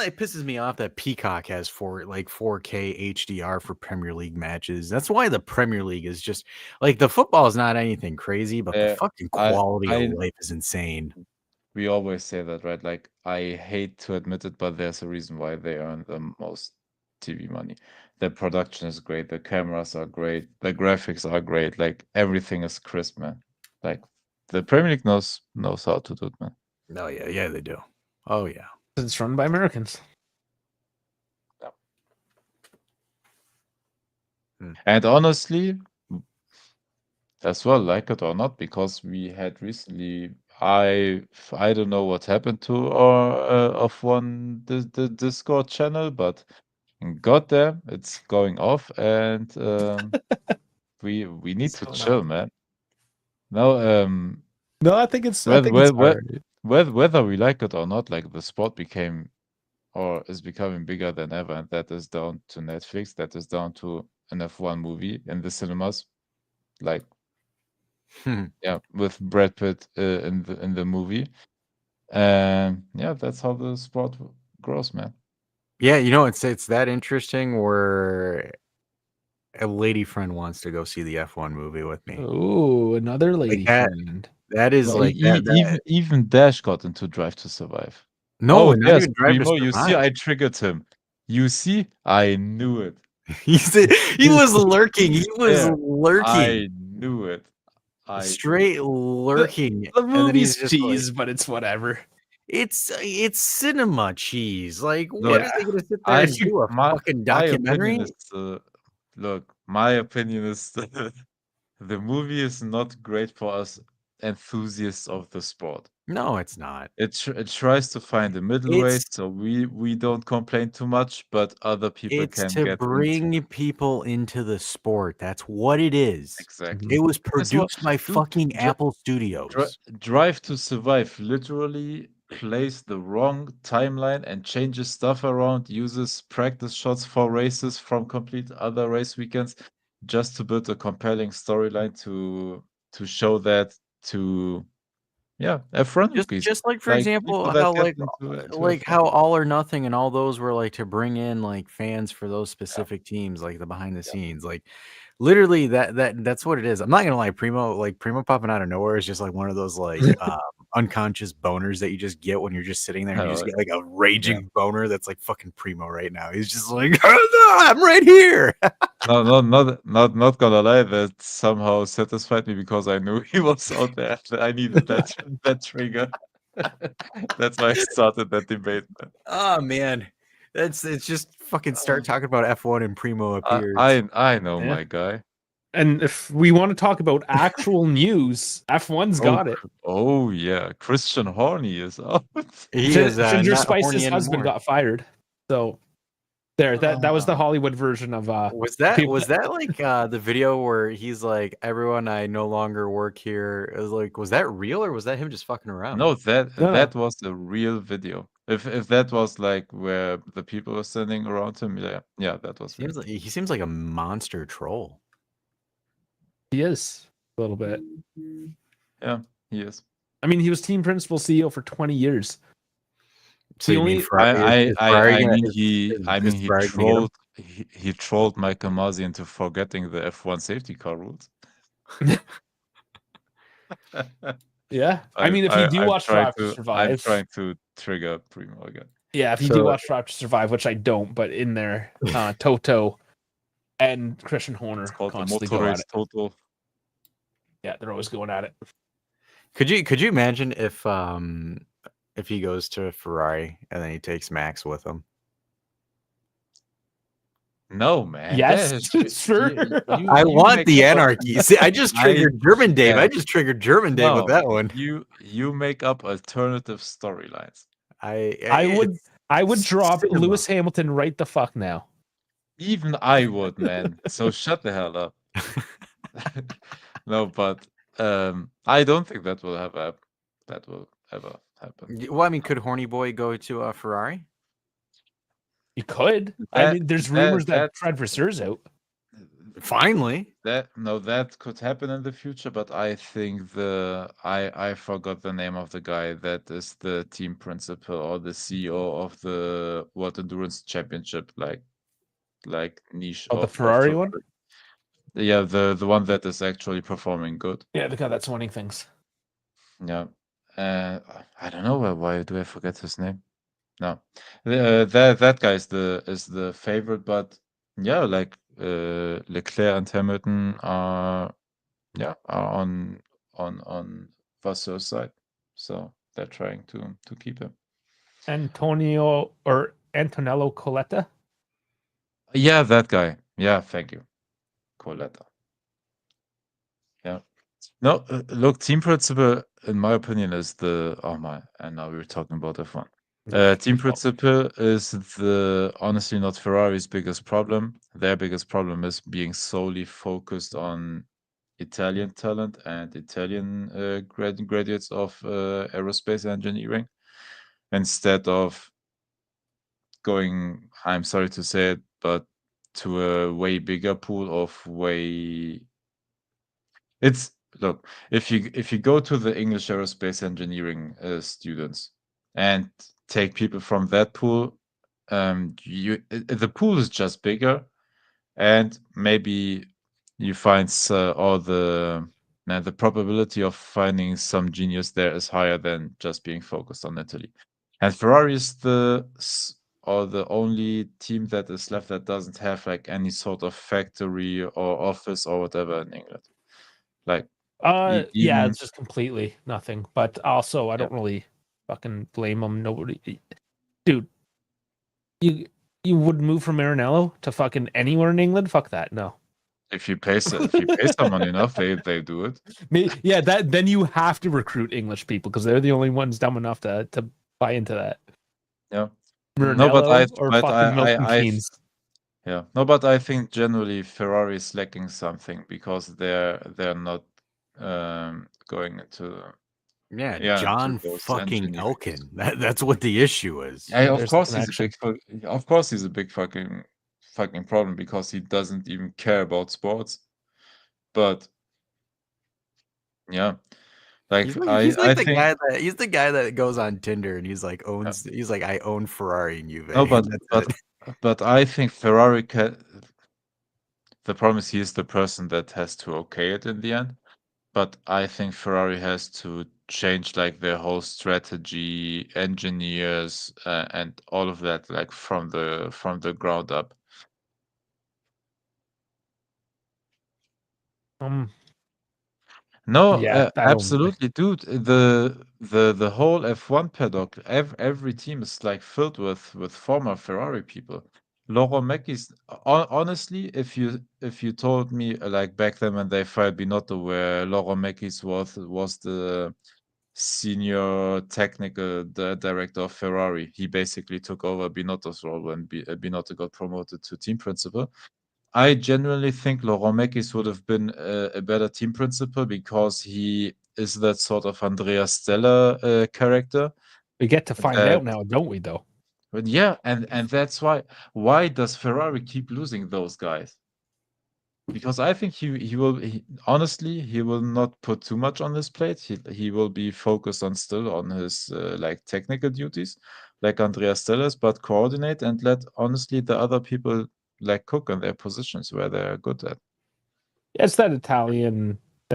It pisses me off that Peacock has 4K HDR for Premier League matches. That's why the Premier League is just like, the football is not anything crazy, but the fucking quality of life is insane. We always say that, right? Like, I hate to admit it, but there's a reason why they earn the most TV money. The production is great, the cameras are great, the graphics are great, like everything is crisp, man. Like, the Premier League knows how to do it, man. Oh yeah, they do. Oh yeah. It's run by Americans. Yeah. And honestly, as well, like it or not, because we had recently, I don't know what happened to our the Discord channel, but goddamn, it's going off, and we need to chill, man. No, no, I think it's whether we like it or not, like the sport became or is becoming bigger than ever, and that is down to Netflix. That is down to an F1 movie in the cinemas, like yeah, with Brad Pitt in the movie. Yeah, that's how the sport grows, man. Yeah, it's that interesting where a lady friend wants to go see the F1 movie with me. Oh, another lady friend. That is like even Dash got into Drive to Survive. No, Oh, not yes, even Drive to Primo, you see, Survive. I triggered him. You see, I knew it. He was lurking. He was There. lurking. I knew it. Straight lurking. The and then movie's he's just like, cheese, but it's whatever. it's cinema cheese. Like, Look, what are they gonna sit there I and do? A my fucking my opinion documentary? is look, my opinion is the movie is not great for us enthusiasts of the sport. No, it's not. It tries to find a middle way, It's so we don't complain too much, but other people it's can to get into bring people into the sport. That's what it is. exactly. It was That's what, produced by dude. fucking Apple Studios. Drive to Survive literally plays the wrong timeline and changes stuff around, uses practice shots for races from complete other race weekends just to build a compelling storyline to show that to F1 rookies. Just like, for Like people example, that how get into F1. how All or Nothing and all those were like to bring in like fans for those specific teams, like the behind the scenes. Like literally that's what it is. I'm not gonna lie, Primo popping out of nowhere is just like one of those like unconscious boners that you just get when you're just sitting there and you just get like a raging boner that's like fucking Primo right now. He's just like, I'm right here. No, not gonna lie, that somehow satisfied me because I knew he was out there. I needed that trigger. That's why I started that debate, man. Oh man. It's just fucking start talking about F1 and Primo appears. I know Yeah. my guy. And if we want to talk about actual news, F1's got it. Oh yeah, Christian Horny is out. He is Ginger not horny Spice's husband anymore. got fired. So there, that was the Hollywood version of Was that like the video where he's like, everyone, I no longer work here? It was like, was that real or was that him just fucking around? No, No. that was a real video. If that was like where the people were standing around him, yeah, that was real. He seems like a monster troll. He is a little bit. Yeah, he is. I mean, he was team principal CEO for 20 years. So He you mean only- Ferrari? He trolled Michael Masi into forgetting the F1 safety car rules. Yeah, I mean, if you do watch Drive to I'm Survive, trying to trigger Primo again. yeah, if you do watch Drive to Survive, which I don't, but in there, Toto and Christian Horner It's called the constantly Motor go at Race it. Total. Yeah, they're always going at it. Could you imagine if he goes to Ferrari and then he takes Max with him? No, man. Yes, sure. I want the anarchy. See, I just triggered German Dave. I just triggered German Dave with that one. You make up alternative storylines. I would drop Lewis Hamilton right the fuck now. Even I would, man. So shut the hell up. No, but I don't think that will ever happen. Well, I mean, could Horny Boy go to Ferrari? You could. I mean, there's rumors that Fred Vasseurs out. Finally. That could happen in the future, but I think I forgot the name of the guy that is the team principal or the CEO of the World Endurance Championship, like niche. Oh, the Ferrari one? Yeah, the one that is actually performing good. Yeah, the guy that's winning things. Yeah. I don't know why do I forget his name? No. That guy is the favorite, but yeah, like Leclerc and Hamilton are on Vasseurs' side. So they're trying to keep him. Antonello Coletta? Yeah, that guy. Yeah, thank you. Coletta. Yeah. No, look, team principal, in my opinion, is and now we're talking about F1. Team principal is honestly not Ferrari's biggest problem. Their biggest problem is being solely focused on Italian talent and Italian graduates of aerospace engineering instead of going, I'm sorry to say it, but to a way bigger pool of look, if you go to the English aerospace engineering students and take people from that pool, the pool is just bigger, and maybe you find all the probability of finding some genius there is higher than just being focused on Italy. And Ferrari is the only team that is left that doesn't have like any sort of factory or office or whatever in England. Like Yeah, even it's just completely nothing. But also, I don't really fucking blame them. Nobody, dude. You would move from Maranello to fucking anywhere in England? Fuck that. No. if you pay someone enough, they do it. Yeah, then you have to recruit English people because they're the only ones dumb enough to buy into that. Yeah. Maranello or fucking Milton Keynes. Yeah. No, but I think generally Ferrari is lacking something because they're not going into John those fucking engineering. Elkin. That's what the issue is. Yeah, of there's course the he's a big fucking problem because he doesn't even care about sports. But yeah, like He's I think he's the guy that goes on Tinder and he's like I own Ferrari and Juve. no, And that's it. but I think Ferrari the problem is he's the person that has to okay it in the end. But I think Ferrari has to change like their whole strategy, engineers, and all of that, like from the ground up. No, Yeah, absolutely, dude. The whole F1 paddock, every team is like filled with former Ferrari people. Laurent Mekies, honestly, if you told me like back then when they fired Binotto, where Laurent Mekies was the senior technical director of Ferrari, he basically took over Binotto's role when Binotto got promoted to team principal. I genuinely think Laurent Mekies would have been a better team principal because he is that sort of Andrea Stella character. we get to find out now, don't we? Though. But yeah, and that's why. Why does Ferrari keep losing those guys? Because I think he will honestly he will not put too much on his plate. He will be focused on his like technical duties, like Andrea Stellas, but coordinate and let honestly the other people like cook on their positions where they're good at. Yeah, it's that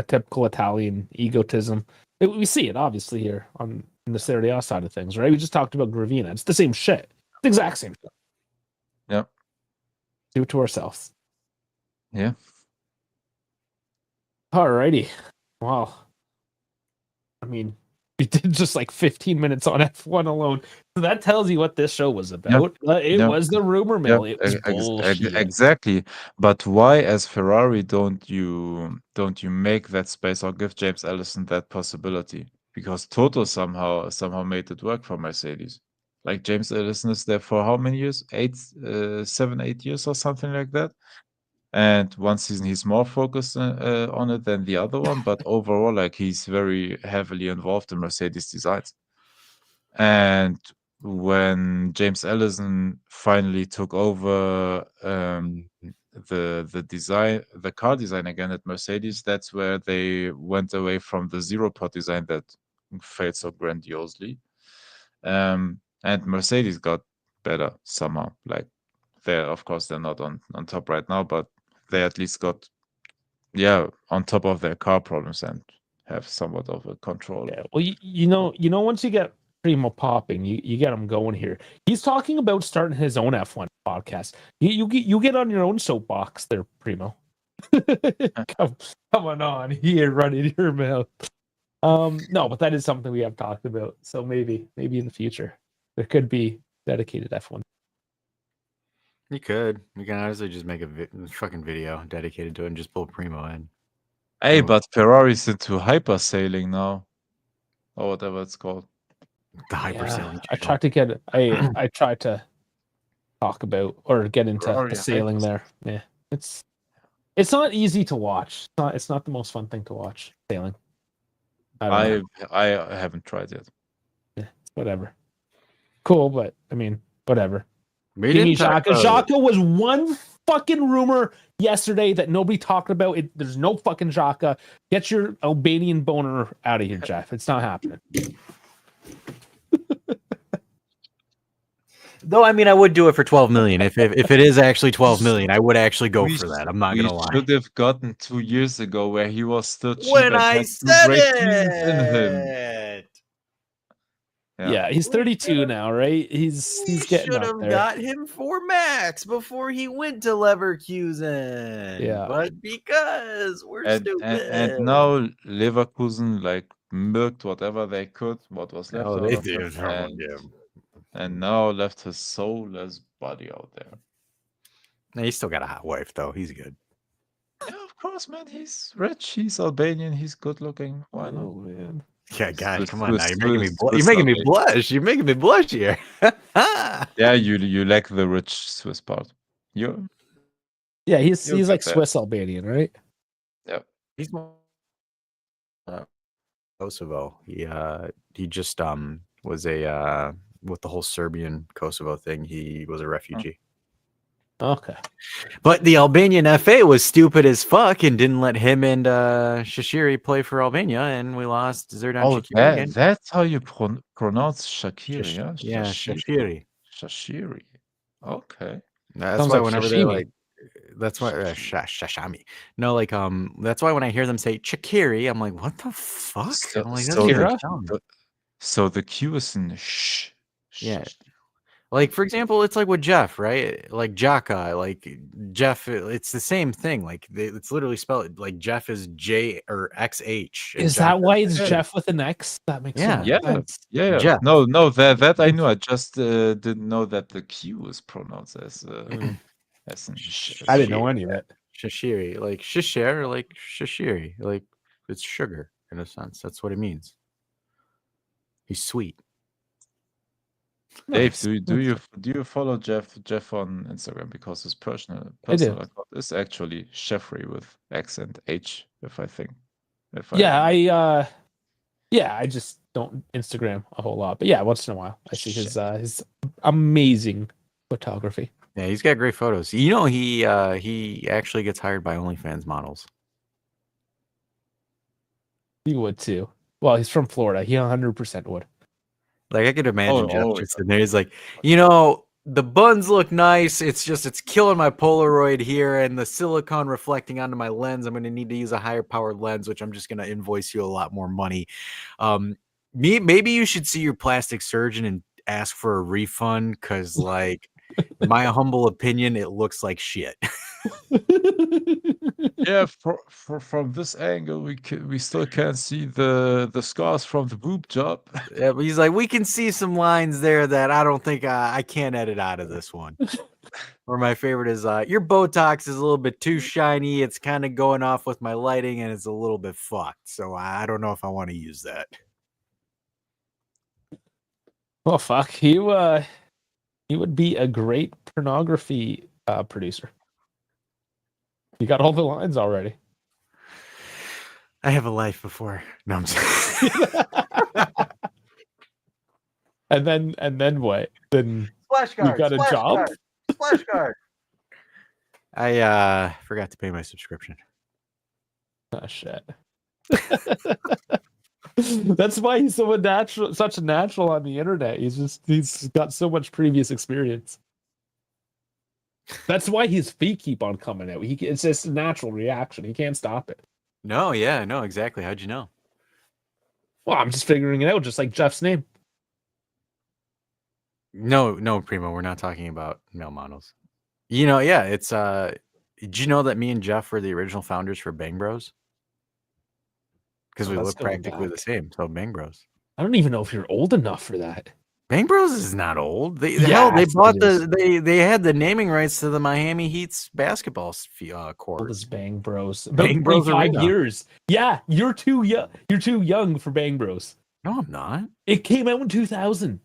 typical Italian egotism. We see it obviously here on the Serie A side of things, right? We just talked about Gravina. It's the same shit. The exact same shit. Yeah. Do it to ourselves. Yeah. Alrighty. Wow. I mean, we did just like 15 minutes on F1 alone. So that tells you what this show was about. It was the rumor mill. It was bullshit. Exactly. But why, as Ferrari, don't you make that space or give James Allison that possibility? Because Toto somehow made it work for Mercedes. Like James Allison is there for how many years? 7, 8 years or something like that. And one season he's more focused on it than the other one, but overall, like he's very heavily involved in Mercedes designs. And when James Allison finally took over the car design again at Mercedes, that's where they went away from the zero pot design that failed so grandiosely. And Mercedes got better somehow. Like of course they're not on top right now, but they at least got on top of their car problems and have somewhat of a control. Yeah. Well, you know, once you get Primo popping, you get him going here. He's talking about starting his own F1 podcast. You get on your own soapbox there, Primo. come on here, running your mouth. No, but that is something we have talked about. So maybe in the future there could be dedicated F1. You could. You can honestly just make a fucking video dedicated to it and just pull Primo in. Hey, but Ferrari's into hypersailing now, or whatever it's called. The hypersailing. I tried to get. I tried to talk about or get into Ferrari the sailing there. Yeah, it's not easy to watch. It's not the most fun thing to watch. Sailing. I haven't tried yet. Yeah, whatever. Cool, but I mean, whatever. Kimi Xhaka was one fucking rumor yesterday that nobody talked about. There's no fucking Xhaka. Get your Albanian boner out of here, Jeff. It's not happening. Though, I mean, I would do it for 12 million. If it is actually 12 million, I would actually go for that. I'm not gonna lie. We should have gotten 2 years ago where he was still cheap When and I had 2 said great seasons in him. it. Yeah, he's 32 now, right? He's We getting should up have there. got him for max before he went to Leverkusen. Yeah. But because we're And stupid. now Leverkusen like milked whatever they could, what was left Oh, out they of did. him, and now left his soulless body out there. No, he's still got a hot wife, though. He's good. Yeah, of course, man. He's rich. He's Albanian. He's good looking. Why not? Oh man. Yeah, God, Swiss- come on now. Swiss- You're making me Swiss you're making me Albanian. blush. You're making me blush here. Yeah, you lack the rich Swiss part. You Yeah, he's You'll like get there. Swiss Albanian, right? He's Kosovo. He just was a with the whole Serbian Kosovo thing. He was a refugee. Okay. But the Albanian FA was stupid as fuck and didn't let him and Shaqiri play for Albania, and we lost Zerdan Shaqiri again. that's how you pronounce Shakiri, yeah? Yeah, Shaqiri. Shashiri. Okay. That's Sounds why like whenever they're sashimi. like, that's why shashami. No, like that's why when I hear them say Shaqiri, I'm like, what the fuck? So- I'm like, so that's the- what it sounds. So the Q is in sh. Yeah. Like, for example, it's like with Jeff, right? Like Jaka, like Jeff, it's the same thing. Like it's literally spelled like Jeff is J or XH. and Is that Jaka- why it's Yeah. Jeff with an X? That makes Yeah. so much Yeah. sense. Yeah. Jeff. No, that I knew. I just didn't know that the Q is pronounced as in I didn't know any of it. Shashiri, like shishir, like shashiri, like it's sugar in a sense. That's what it means. He's sweet. Dave, Nice. do you follow Jeff on Instagram, because his personal I do. account is actually Jeffrey with X and H, if I think. I just don't Instagram a whole lot, but yeah, once in a while I see his amazing photography. Yeah, he's got great photos. You know, he actually gets hired by OnlyFans models. He would too. Well, he's from Florida. He 100% would. Like I could imagine Jeff oh, just sitting there. He's like, you know, the buns look nice. It's killing my Polaroid here, and the silicone reflecting onto my lens. I'm going to need to use a higher powered lens, which I'm just going to invoice you a lot more money. Maybe you should see your plastic surgeon and ask for a refund, because, like, my humble opinion, it looks like shit. Yeah, from this angle, we still can't see the scars from the boob job. Yeah, but he's like, we can see some lines there that I don't think I can't edit out of this one. Or my favorite is your Botox is a little bit too shiny. It's kind of going off with my lighting, and it's a little bit fucked. So I don't know if I want to use that. Well, fuck. He would be a great pornography producer. You got all the lines already. I have a life before. No, I'm sorry. and then what? Then Splash you got a job? Splash card. I forgot to pay my subscription. Oh shit. That's why he's such a natural on the internet. He's got so much previous experience. That's why his feet keep on coming out. It's just a natural reaction. He can't stop it. No, yeah, no, exactly. How'd you know? Well, I'm just figuring it out, just like Jeff's name. No, Primo, we're not talking about male models. You know, yeah, it's did you know that me and Jeff were the original founders for Bang Bros? Because we Let's look go practically back. the same. So Bang Bros. I don't even know if you're old enough for that. Bang Bros is not old. They Yes, bought it is. they had the naming rights to the Miami Heat's basketball Old court. as Bang Bros. Bang Bros 5 Arena. years. Yeah, you're too young. You're too young for Bang Bros. No, I'm not. It came out in 2000.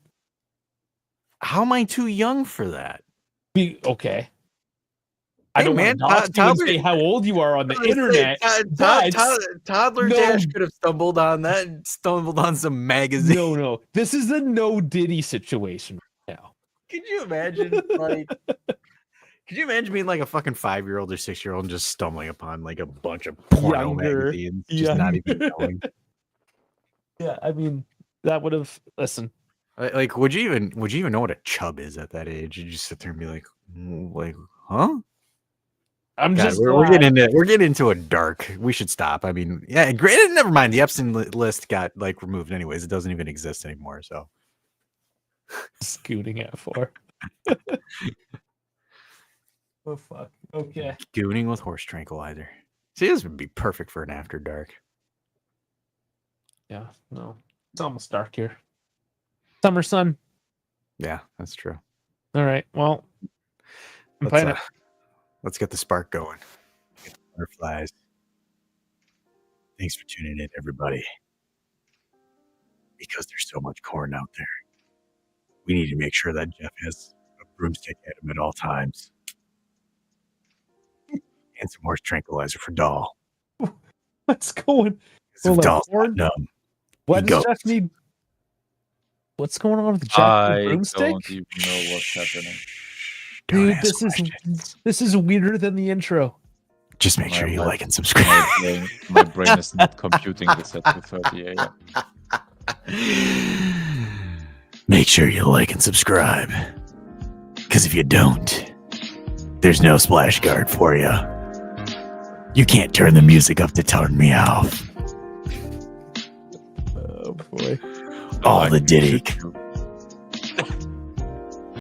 How am I too young for that? Okay. I Hey, don't man, want to toddler- say how old you are on the internet. but Toddler No. Dash could have stumbled on that and stumbled on some magazine. no. This is a no Diddy situation now. Could you imagine, like, could you imagine being like a fucking 5-year-old or 6-year-old and just stumbling upon like a bunch of porno Younger, magazines, just not even knowing? Yeah, I mean, that would have. Listen, Like, would you even know what a chub is at that age? You just sit there and be like, huh? I'm God, just. we're getting into a dark. We should stop. I mean, yeah. Granted, never mind. The Epstein list got like removed anyways. It doesn't even exist anymore. So Scooting at 4. Oh fuck. Okay. Gooning with horse tranquilizer. See, this would be perfect for an after dark. Yeah. No. It's almost dark here. Summer sun. Yeah, that's true. All right. Well, I'm playing it. Let's get the spark going. Get the butterflies. Thanks for tuning in, everybody. Because there's so much corn out there, we need to make sure that Jeff has a broomstick at him at all times. And some horse tranquilizer for Doll. What's going? If Doll's corn? not numb, Why he does goes. Jeff need? What's going on with Jeff? I Broomstick? don't even know what's happening. Don't Dude, ask questions. this is weirder than the intro. Just make sure you My- like and subscribe. My brain is not computing this at 2:30 a.m. Make sure you like and subscribe. Because if you don't, there's no splash guard for you. You can't turn the music up to turn me off. Oh boy. All the Like, you Diddy should do.